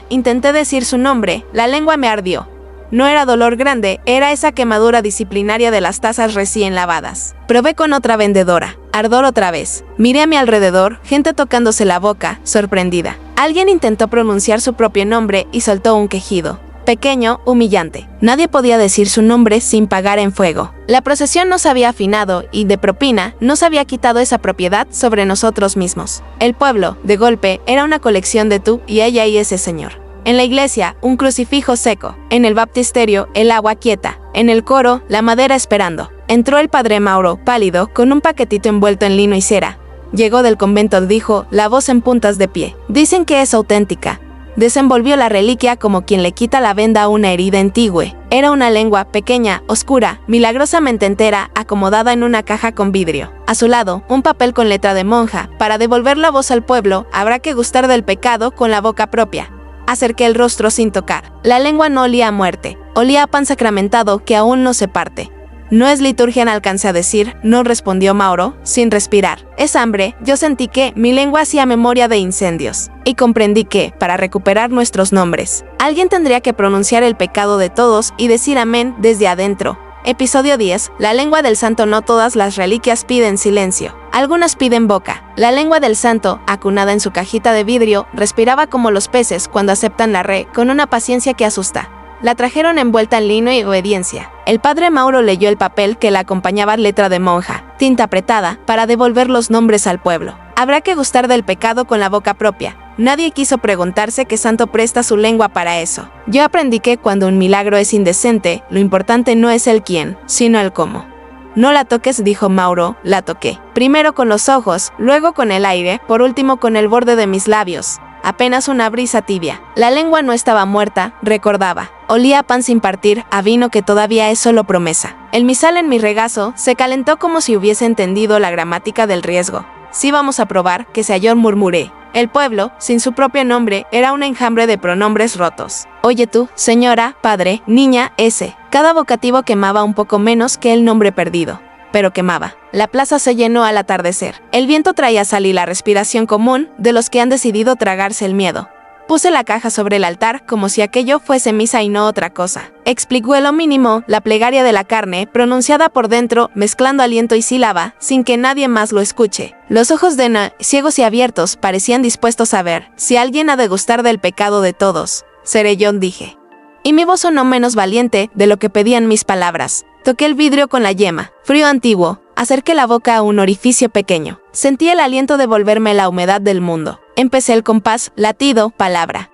Intenté decir su nombre, la lengua me ardió. No era dolor grande, era esa quemadura disciplinaria de las tazas recién lavadas. Probé con otra vendedora, ardor otra vez. Miré a mi alrededor, gente tocándose la boca, sorprendida. Alguien intentó pronunciar su propio nombre y soltó un quejido. Pequeño, humillante. Nadie podía decir su nombre sin pagar en fuego. La procesión nos había afinado y, de propina, nos había quitado esa propiedad sobre nosotros mismos. El pueblo, de golpe, era una colección de tú y ella y ese señor. En la iglesia, un crucifijo seco. En el baptisterio, el agua quieta. En el coro, la madera esperando. Entró el padre Mauro, pálido, con un paquetito envuelto en lino y cera. Llegó del convento, dijo, la voz en puntas de pie. Dicen que es auténtica. Desenvolvió la reliquia como quien le quita la venda a una herida antigua. Era una lengua pequeña, oscura, milagrosamente entera, acomodada en una caja con vidrio. A su lado, un papel con letra de monja. Para devolver la voz al pueblo, habrá que gustar del pecado con la boca propia. Acerqué el rostro sin tocar. La lengua no olía a muerte, olía a pan sacramentado que aún no se parte. No es liturgia, alcancé a decir, no respondió Mauro, sin respirar. Es hambre. Yo sentí que mi lengua hacía memoria de incendios. Y comprendí que, para recuperar nuestros nombres, alguien tendría que pronunciar el pecado de todos y decir amén desde adentro. Episodio 10. La lengua del santo. No todas las reliquias piden silencio. Algunas piden boca. La lengua del santo, acunada en su cajita de vidrio, respiraba como los peces cuando aceptan la con una paciencia que asusta. La trajeron envuelta en lino y obediencia. El padre Mauro leyó el papel que la acompañaba, letra de monja, tinta apretada, para devolver los nombres al pueblo. Habrá que gustar del pecado con la boca propia. Nadie quiso preguntarse qué santo presta su lengua para eso. Yo aprendí que cuando un milagro es indecente, lo importante no es el quién, sino el cómo. No la toques, dijo Mauro. La toqué. Primero con los ojos, luego con el aire, por último con el borde de mis labios. Apenas una brisa tibia. La lengua no estaba muerta, recordaba. Olía a pan sin partir, a vino que todavía es solo promesa. El misal en mi regazo se calentó como si hubiese entendido la gramática del riesgo. Sí, vamos a probar, que se halló, murmuré. El pueblo, sin su propio nombre, era un enjambre de pronombres rotos. Oye tú, señora, padre, niña, ese. Cada vocativo quemaba un poco menos que el nombre perdido. Pero quemaba. La plaza se llenó al atardecer. El viento traía sal y la respiración común de los que han decidido tragarse el miedo. Puse la caja sobre el altar como si aquello fuese misa y no otra cosa. Explicó lo mínimo, la plegaria de la carne, pronunciada por dentro, mezclando aliento y sílaba, sin que nadie más lo escuche. Los ojos de Na, ciegos y abiertos, parecían dispuestos a ver. Si alguien ha de gustar del pecado de todos, seré yo, dije. Y mi voz sonó menos valiente de lo que pedían mis palabras. Toqué el vidrio con la yema. Frío antiguo. Acerqué la boca a un orificio pequeño. Sentí el aliento devolverme la humedad del mundo. Empecé el compás, latido, palabra,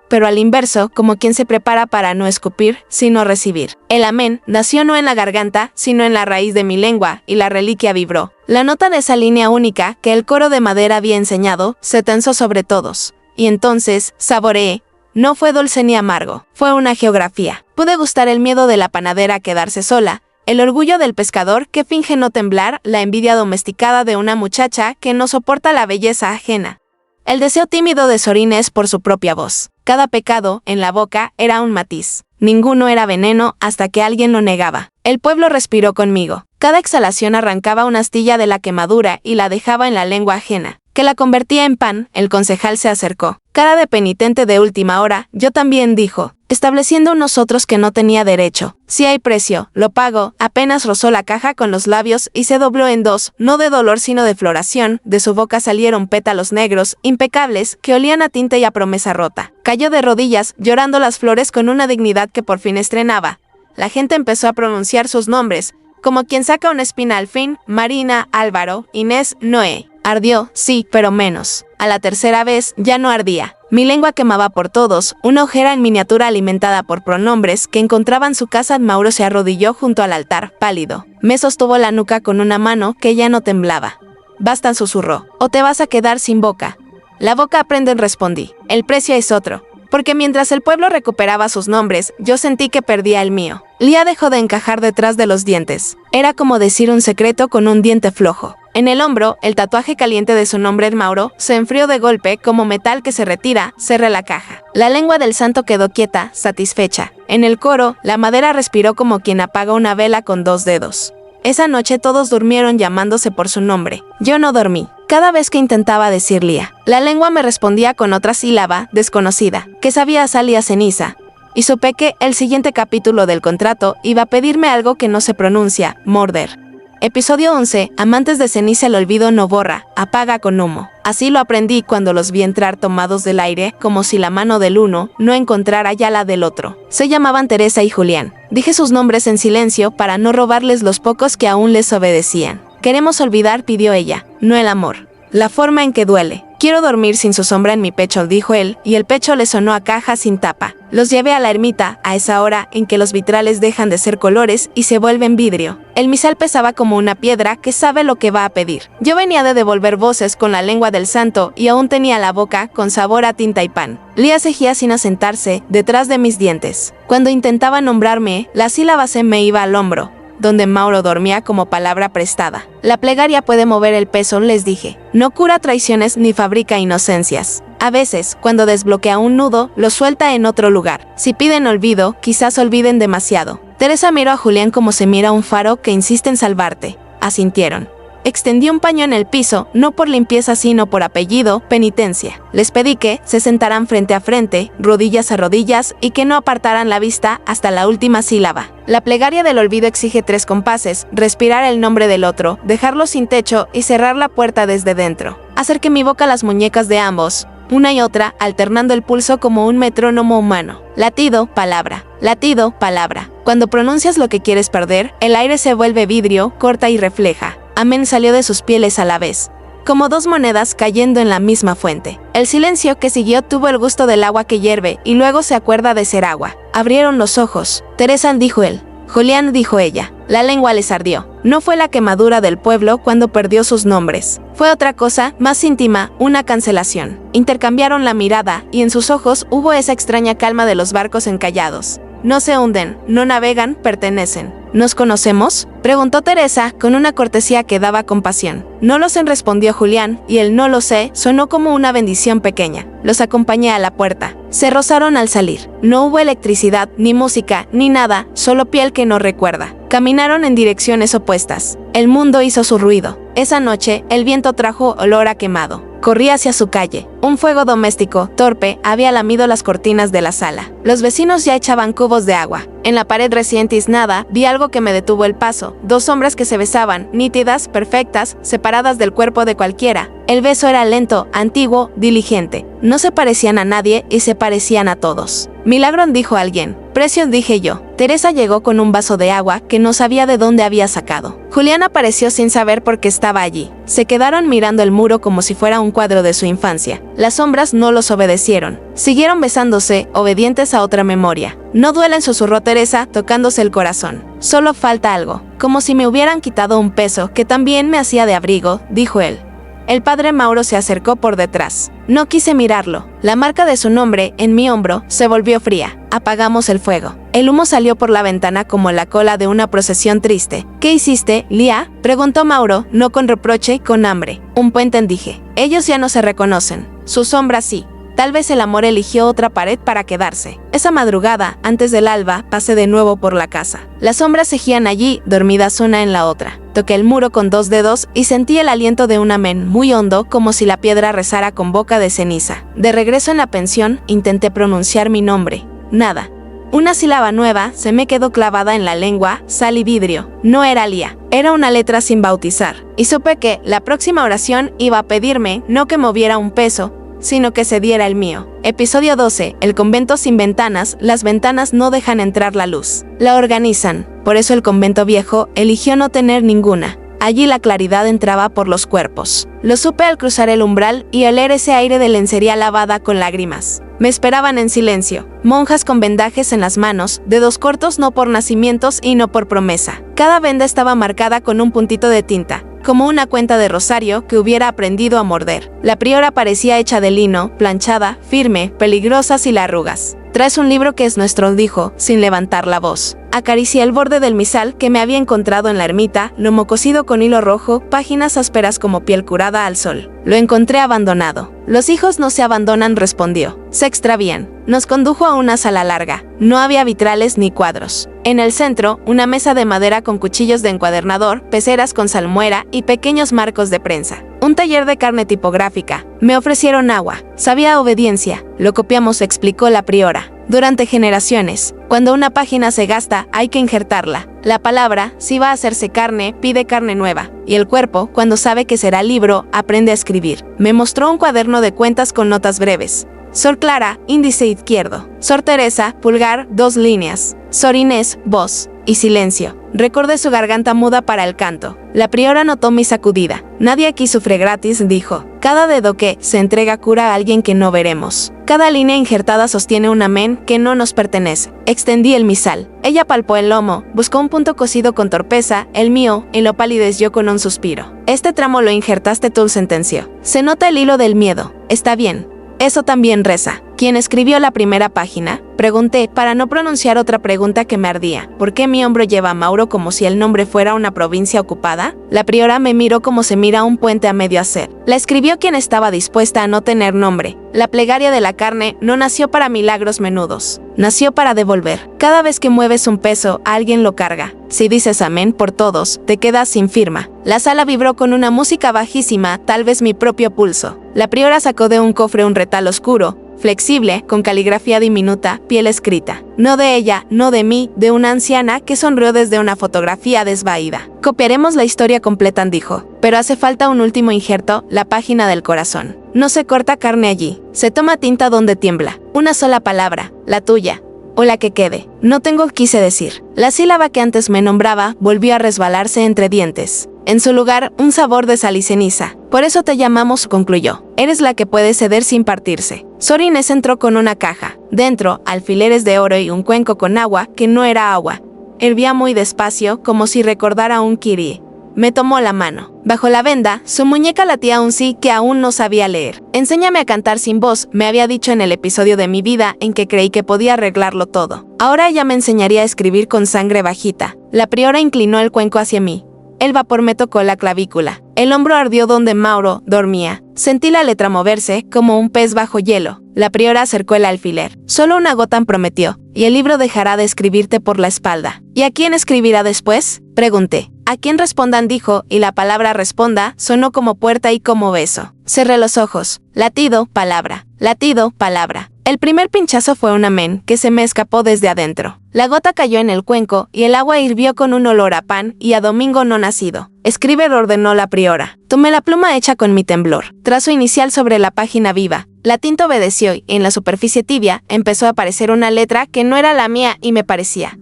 pero al inverso, como quien se prepara para no escupir, sino recibir. El amén nació no en la garganta, sino en la raíz de mi lengua, y la reliquia vibró. La nota de esa línea única, que el coro de madera había enseñado, se tensó sobre todos. Y entonces, saboreé. No fue dulce ni amargo, fue una geografía. Pude gustar el miedo de la panadera a quedarse sola, el orgullo del pescador que finge no temblar, la envidia domesticada de una muchacha que no soporta la belleza ajena. El deseo tímido de Sor Inés por su propia voz. Cada pecado, en la boca, era un matiz. Ninguno era veneno hasta que alguien lo negaba. El pueblo respiró conmigo. Cada exhalación arrancaba una astilla de la quemadura y la dejaba en la lengua ajena, que la convertía en pan. El concejal se acercó. Cara de penitente de última hora, yo también, dijo, estableciendo nosotros que no tenía derecho. Si hay precio, lo pago. Apenas rozó la caja con los labios y se dobló en dos, no de dolor sino de floración. De su boca salieron pétalos negros, impecables, que olían a tinta y a promesa rota. Cayó de rodillas, llorando las flores con una dignidad que por fin estrenaba. La gente empezó a pronunciar sus nombres, como quien saca una espina al fin: Marina, Álvaro, Inés, Noé. Ardió, sí, pero menos. A la tercera vez, ya no ardía. Mi lengua quemaba por todos, una ojera en miniatura alimentada por pronombres que encontraban su casa. Mauro se arrodilló junto al altar, pálido. Me sostuvo la nuca con una mano que ya no temblaba. Basta, susurró, o te vas a quedar sin boca. La boca aprenden, respondí. El precio es otro. Porque mientras el pueblo recuperaba sus nombres, yo sentí que perdía el mío. Lía dejó de encajar detrás de los dientes. Era como decir un secreto con un diente flojo. En el hombro, el tatuaje caliente de su nombre, Mauro, se enfrió de golpe como metal que se retira. Cerré la caja. La lengua del santo quedó quieta, satisfecha. En el coro, la madera respiró como quien apaga una vela con dos dedos. Esa noche todos durmieron llamándose por su nombre. Yo no dormí. Cada vez que intentaba decir Lía, la lengua me respondía con otra sílaba desconocida, que sabía a sal y a ceniza. Y supe que el siguiente capítulo del contrato iba a pedirme algo que no se pronuncia: morder. Episodio 11. Amantes de ceniza, el olvido no borra, apaga con humo. Así lo aprendí cuando los vi entrar tomados del aire, como si la mano del uno no encontrara ya la del otro. Se llamaban Teresa y Julián. Dije sus nombres en silencio para no robarles los pocos que aún les obedecían. Queremos olvidar, pidió ella, no el amor. La forma en que duele. Quiero dormir sin su sombra en mi pecho, dijo él, y el pecho le sonó a caja sin tapa. Los llevé a la ermita, a esa hora en que los vitrales dejan de ser colores y se vuelven vidrio. El misal pesaba como una piedra que sabe lo que va a pedir. Yo venía de devolver voces con la lengua del santo y aún tenía la boca con sabor a tinta y pan. Lía cejía sin asentarse detrás de mis dientes. Cuando intentaba nombrarme, la sílaba se me iba al hombro, donde Mauro dormía como palabra prestada. La plegaria puede mover el peso, les dije. No cura traiciones ni fabrica inocencias. A veces, cuando desbloquea un nudo, lo suelta en otro lugar. Si piden olvido, quizás olviden demasiado. Teresa miró a Julián como se mira un faro que insiste en salvarte. Asintieron. Extendí un paño en el piso, no por limpieza sino por apellido, penitencia. Les pedí que se sentaran frente a frente, rodillas a rodillas, y que no apartaran la vista hasta la última sílaba. La plegaria del olvido exige 3 compases, respirar el nombre del otro, dejarlo sin techo y cerrar la puerta desde dentro. Acerqué mi boca a las muñecas de ambos, una y otra, alternando el pulso como un metrónomo humano. Latido, palabra. Latido, palabra. Cuando pronuncias lo que quieres perder, el aire se vuelve vidrio, corta y refleja. Amén salió de sus pieles a la vez, como 2 monedas cayendo en la misma fuente. El silencio que siguió tuvo el gusto del agua que hierve y luego se acuerda de ser agua. Abrieron los ojos. Teresa, dijo él. Julián, dijo ella. La lengua les ardió. No fue la quemadura del pueblo cuando perdió sus nombres. Fue otra cosa, más íntima, una cancelación. Intercambiaron la mirada y en sus ojos hubo esa extraña calma de los barcos encallados. No se hunden, no navegan, pertenecen. ¿Nos conocemos?, preguntó Teresa con una cortesía que daba compasión. No lo sé, respondió Julián, y el no lo sé sonó como una bendición pequeña. Los acompañé a la puerta. Se rozaron al salir. No hubo electricidad, ni música, ni nada, solo piel que no recuerda. Caminaron en direcciones opuestas. El mundo hizo su ruido. Esa noche, el viento trajo olor a quemado. Corrí hacia su calle. Un fuego doméstico, torpe, había lamido las cortinas de la sala. Los vecinos ya echaban cubos de agua. En la pared recién tiznada, vi algo que me detuvo el paso. Dos sombras que se besaban, nítidas, perfectas, separadas del cuerpo de cualquiera. El beso era lento, antiguo, diligente. No se parecían a nadie y se parecían a todos. Milagro, dijo alguien. Precio, dije yo. Teresa llegó con un vaso de agua que no sabía de dónde había sacado. Julián apareció sin saber por qué estaba allí. Se quedaron mirando el muro como si fuera un cuadro de su infancia. Las sombras no los obedecieron. Siguieron besándose, obedientes a otra memoria. No duelen, susurró Teresa, tocándose el corazón. Solo falta algo. Como si me hubieran quitado un peso que también me hacía de abrigo, dijo él. El padre Mauro se acercó por detrás. No quise mirarlo. La marca de su nombre en mi hombro se volvió fría. Apagamos el fuego. El humo salió por la ventana como la cola de una procesión triste. ¿Qué hiciste, Lía?, preguntó Mauro, no con reproche, con hambre. Un puente, dije. Ellos ya no se reconocen. Su sombra sí. Tal vez el amor eligió otra pared para quedarse. Esa madrugada, antes del alba, pasé de nuevo por la casa. Las sombras seguían allí, dormidas una en la otra. Toqué el muro con 2 dedos y sentí el aliento de un amén muy hondo, como si la piedra rezara con boca de ceniza. De regreso en la pensión, intenté pronunciar mi nombre. Nada. Una sílaba nueva se me quedó clavada en la lengua, sal y vidrio. No era Lía. Era una letra sin bautizar. Y supe que la próxima oración iba a pedirme no que moviera un peso, sino que se diera el mío. Episodio 12. El convento sin ventanas. Las ventanas no dejan entrar la luz. La organizan. Por eso el convento viejo eligió no tener ninguna. Allí la claridad entraba por los cuerpos. Lo supe al cruzar el umbral y oler ese aire de lencería lavada con lágrimas. Me esperaban en silencio. Monjas con vendajes en las manos, dedos cortos no por nacimientos y no por promesa. Cada venda estaba marcada con un puntito de tinta, como una cuenta de rosario que hubiera aprendido a morder. La priora parecía hecha de lino, planchada, firme, peligrosa sin arrugas. «Traes un libro que es nuestro», dijo, sin levantar la voz. Acaricié el borde del misal que me había encontrado en la ermita, lomo cosido con hilo rojo, páginas ásperas como piel curada al sol. Lo encontré abandonado. «Los hijos no se abandonan», respondió. «Se extravían». Nos condujo a una sala larga. No había vitrales ni cuadros. En el centro, una mesa de madera con cuchillos de encuadernador, peceras con salmuera y pequeños marcos de prensa. Un taller de carne tipográfica. Me ofrecieron agua. Sabía obediencia. Lo copiamos, explicó la priora. Durante generaciones, cuando una página se gasta, hay que injertarla. La palabra, si va a hacerse carne, pide carne nueva. Y el cuerpo, cuando sabe que será libro, aprende a escribir. Me mostró un cuaderno de cuentas con notas breves. Sor Clara, índice izquierdo. Sor Teresa, pulgar, 2 líneas. Sor Inés, voz. Y silencio. Recordé su garganta muda para el canto. La priora notó mi sacudida. «Nadie aquí sufre gratis», dijo. «Cada dedo que se entrega cura a alguien que no veremos. Cada línea injertada sostiene un amén que no nos pertenece». Extendí el misal. Ella palpó el lomo, buscó un punto cosido con torpeza, el mío, y lo palideció con un suspiro. «Este tramo lo injertaste tú», sentenció. «Se nota el hilo del miedo. Está bien. Eso también reza». «¿Quién escribió la primera página?», pregunté, para no pronunciar otra pregunta que me ardía. ¿Por qué mi hombro lleva a Mauro como si el nombre fuera una provincia ocupada? La priora me miró como se mira un puente a medio hacer. La escribió quien estaba dispuesta a no tener nombre. La plegaria de la carne no nació para milagros menudos. Nació para devolver. Cada vez que mueves un peso, alguien lo carga. Si dices amén por todos, te quedas sin firma. La sala vibró con una música bajísima, tal vez mi propio pulso. La priora sacó de un cofre un retal oscuro, flexible, con caligrafía diminuta, piel escrita. No de ella, no de mí, de una anciana que sonrió desde una fotografía desvaída. «Copiaremos la historia completa», dijo. «Pero hace falta un último injerto, la página del corazón. No se corta carne allí. Se toma tinta donde tiembla. Una sola palabra, la tuya. O la que quede. No tengo, quise decir». La sílaba que antes me nombraba volvió a resbalarse entre dientes. En su lugar, un sabor de sal y ceniza. «Por eso te llamamos», concluyó. «Eres la que puede ceder sin partirse». Sor Inés entró con una caja. Dentro, alfileres de oro y un cuenco con agua que no era agua. Hervía muy despacio, como si recordara un kirie. Me tomó la mano. Bajo la venda, su muñeca latía un sí que aún no sabía leer. «Enséñame a cantar sin voz», me había dicho en el episodio de mi vida en que creí que podía arreglarlo todo. Ahora ella me enseñaría a escribir con sangre bajita. La priora inclinó el cuenco hacia mí. El vapor me tocó la clavícula. El hombro ardió donde Mauro dormía. Sentí la letra moverse como un pez bajo hielo. La priora acercó el alfiler. Solo una gota prometió, y el libro dejará de escribirte por la espalda. ¿Y a quién escribirá después? Pregunté. A quien respondan dijo, y la palabra responda sonó como puerta y como beso. Cerré los ojos. Latido, palabra. Latido, palabra. El primer pinchazo fue un amén que se me escapó desde adentro. La gota cayó en el cuenco y el agua hirvió con un olor a pan y a domingo no nacido. Escribe, ordenó la priora. Tomé la pluma hecha con mi temblor. Trazo inicial sobre la página viva. La tinta obedeció y en la superficie tibia empezó a aparecer una letra que no era la mía y me parecía.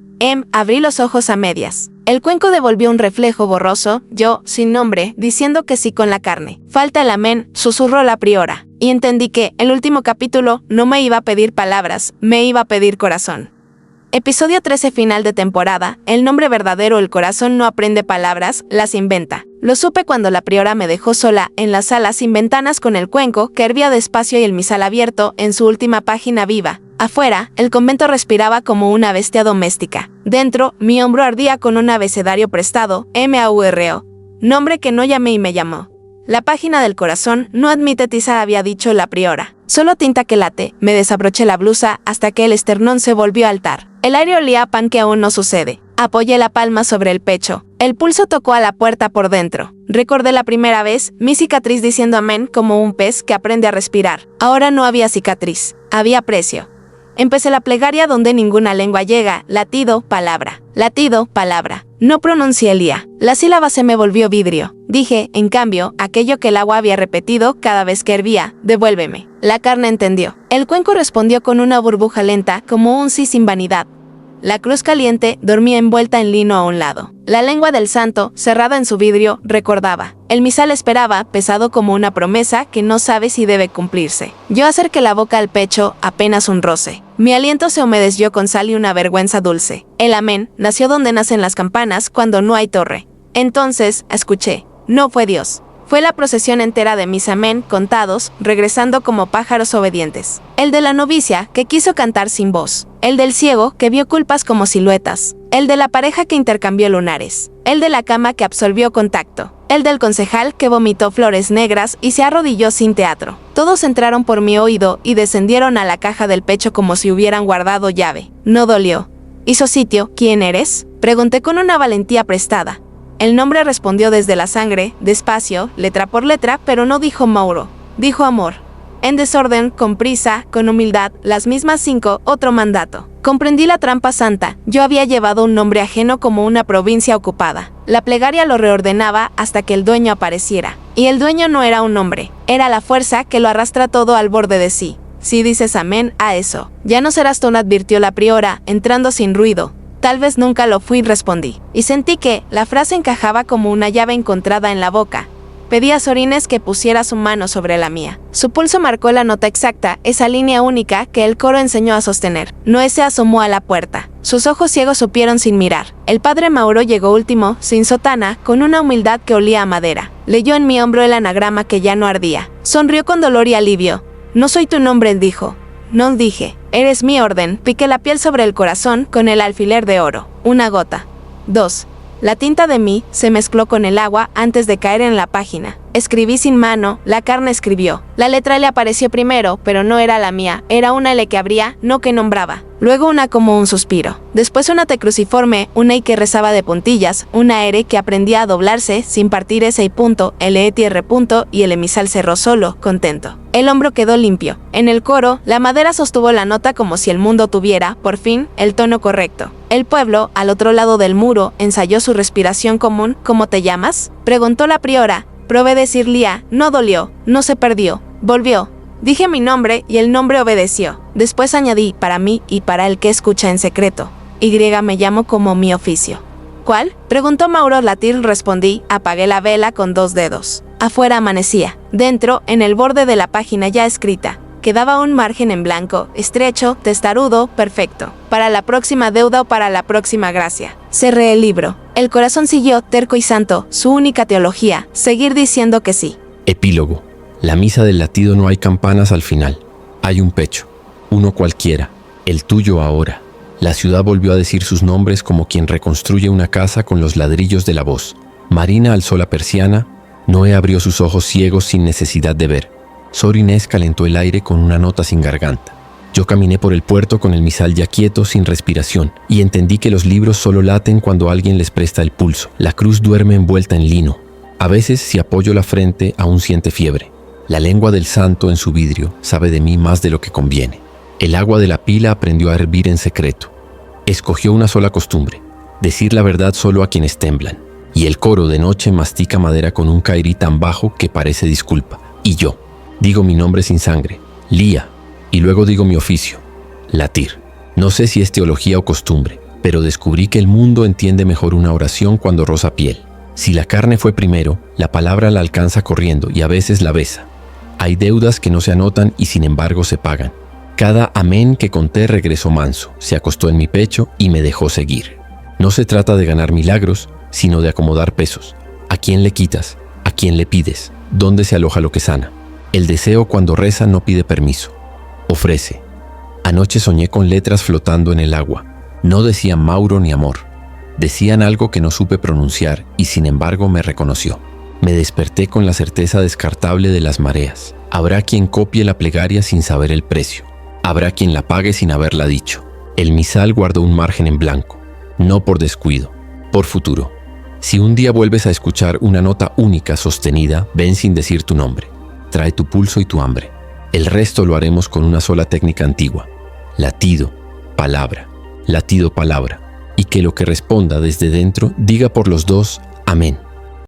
Abrí los ojos a medias. El cuenco devolvió un reflejo borroso, yo, sin nombre, diciendo que sí con la carne. Falta el amén, susurró la priora. Y entendí que, el último capítulo, no me iba a pedir palabras, me iba a pedir corazón. Episodio 13, final de temporada. El nombre verdadero, el corazón no aprende palabras, las inventa. Lo supe cuando la priora me dejó sola en la sala sin ventanas con el cuenco que hervía despacio y el misal abierto en su última página viva. Afuera, el convento respiraba como una bestia doméstica. Dentro, mi hombro ardía con un abecedario prestado, MAURO. Nombre que no llamé y me llamó. La página del corazón no admite tiza, había dicho la priora. Solo tinta que late. Me desabroché la blusa hasta que el esternón se volvió altar. El aire olía a pan que aún no sucede. Apoyé la palma sobre el pecho. El pulso tocó a la puerta por dentro. Recordé la primera vez, mi cicatriz diciendo amén como un pez que aprende a respirar. Ahora no había cicatriz. Había precio. Empecé la plegaria donde ninguna lengua llega. Latido, palabra. Latido, palabra. No pronuncié el ia. La sílaba se me volvió vidrio. Dije, en cambio, aquello que el agua había repetido cada vez que hervía. Devuélveme. La carne entendió. El cuenco respondió con una burbuja lenta, como un sí sin vanidad. La cruz caliente dormía envuelta en lino a un lado. La lengua del santo, cerrada en su vidrio, recordaba. El misal esperaba, pesado como una promesa que no sabe si debe cumplirse. Yo acerqué la boca al pecho, apenas un roce. Mi aliento se humedeció con sal y una vergüenza dulce. El amén nació donde nacen las campanas cuando no hay torre. Entonces, escuché. No fue Dios. Fue la procesión entera de mis amén contados, regresando como pájaros obedientes. El de la novicia, que quiso cantar sin voz. El del ciego, que vio culpas como siluetas. El de la pareja que intercambió lunares. El de la cama que absorbió contacto. El del concejal que vomitó flores negras y se arrodilló sin teatro. Todos entraron por mi oído y descendieron a la caja del pecho como si hubieran guardado llave. No dolió. ¿Hizo sitio? ¿Quién eres? Pregunté con una valentía prestada. El nombre respondió desde la sangre, despacio, letra por letra, pero no dijo Mauro. Dijo amor. En desorden, con prisa, con humildad, las mismas 5, otro mandato. Comprendí la trampa santa. Yo había llevado un nombre ajeno como una provincia ocupada. La plegaria lo reordenaba hasta que el dueño apareciera. Y el dueño no era un hombre. Era la fuerza que lo arrastra todo al borde de sí. Si dices amén a eso, ya no serás tú, advirtió la priora, entrando sin ruido. Tal vez nunca lo fui, respondí. Y sentí que la frase encajaba como una llave encontrada en la boca. Pedí a Sorines que pusiera su mano sobre la mía. Su pulso marcó la nota exacta, esa línea única que el coro enseñó a sostener. Noé se asomó a la puerta. Sus ojos ciegos supieron sin mirar. El padre Mauro llegó último, sin sotana, con una humildad que olía a madera. Leyó en mi hombro el anagrama que ya no ardía. Sonrió con dolor y alivio. No soy tu nombre, él dijo. No, dije. Eres mi orden. Piqué la piel sobre el corazón con el alfiler de oro. Una gota. 2. La tinta de mí se mezcló con el agua antes de caer en la página. Escribí sin mano, la carne escribió. La letra L apareció primero, pero no era la mía. Era una L que abría, no que nombraba. Luego una como un suspiro. Después una T cruciforme, una I que rezaba de puntillas, una R que aprendía a doblarse sin partir ese y punto, LETR punto y el emisal cerró solo, contento. El hombro quedó limpio. En el coro, la madera sostuvo la nota como si el mundo tuviera, por fin, el tono correcto. El pueblo, al otro lado del muro, ensayó su respiración común. ¿Cómo te llamas?, preguntó la priora. Probé decir Lía, no dolió, no se perdió, volvió. Dije mi nombre y el nombre obedeció. Después añadí, para mí y para el que escucha en secreto. Y me llamo como mi oficio. ¿Cuál?, preguntó Mauro. Latir, respondí. Apagué la vela con 2 dedos. Afuera amanecía. Dentro, en el borde de la página ya escrita, quedaba un margen en blanco, estrecho, testarudo, perfecto. Para la próxima deuda o para la próxima gracia. Cerré el libro. El corazón siguió, terco y santo, su única teología, seguir diciendo que sí. Epílogo. La misa del latido no hay campanas al final. Hay un pecho. Uno cualquiera. El tuyo ahora. La ciudad volvió a decir sus nombres como quien reconstruye una casa con los ladrillos de la voz. Marina alzó la persiana, Noé abrió sus ojos ciegos sin necesidad de ver. Sor Inés calentó el aire con una nota sin garganta. Yo caminé por el puerto con el misal ya quieto, sin respiración, y entendí que los libros solo laten cuando alguien les presta el pulso. La cruz duerme envuelta en lino. A veces, si apoyo la frente, aún siente fiebre. La lengua del santo en su vidrio sabe de mí más de lo que conviene. El agua de la pila aprendió a hervir en secreto. Escogió una sola costumbre, decir la verdad solo a quienes temblan. Y el coro de noche mastica madera con un cairí tan bajo que parece disculpa. Y yo, digo mi nombre sin sangre, Lía, y luego digo mi oficio, latir. No sé si es teología o costumbre, pero descubrí que el mundo entiende mejor una oración cuando roza piel. Si la carne fue primero, la palabra la alcanza corriendo y a veces la besa. Hay deudas que no se anotan y sin embargo se pagan. Cada amén que conté regresó manso, se acostó en mi pecho y me dejó seguir. No se trata de ganar milagros, sino de acomodar pesos. ¿A quién le quitas? ¿A quién le pides? ¿Dónde se aloja lo que sana? El deseo cuando reza no pide permiso. Ofrece. Anoche soñé con letras flotando en el agua. No decían Mauro ni amor. Decían algo que no supe pronunciar y sin embargo me reconoció. Me desperté con la certeza descartable de las mareas. Habrá quien copie la plegaria sin saber el precio. Habrá quien la pague sin haberla dicho. El misal guardó un margen en blanco. No por descuido, por futuro. Si un día vuelves a escuchar una nota única sostenida, ven sin decir tu nombre. Trae tu pulso y tu hambre. El resto lo haremos con una sola técnica antigua. Latido, palabra. Latido, palabra. Y que lo que responda desde dentro diga por los dos, amén.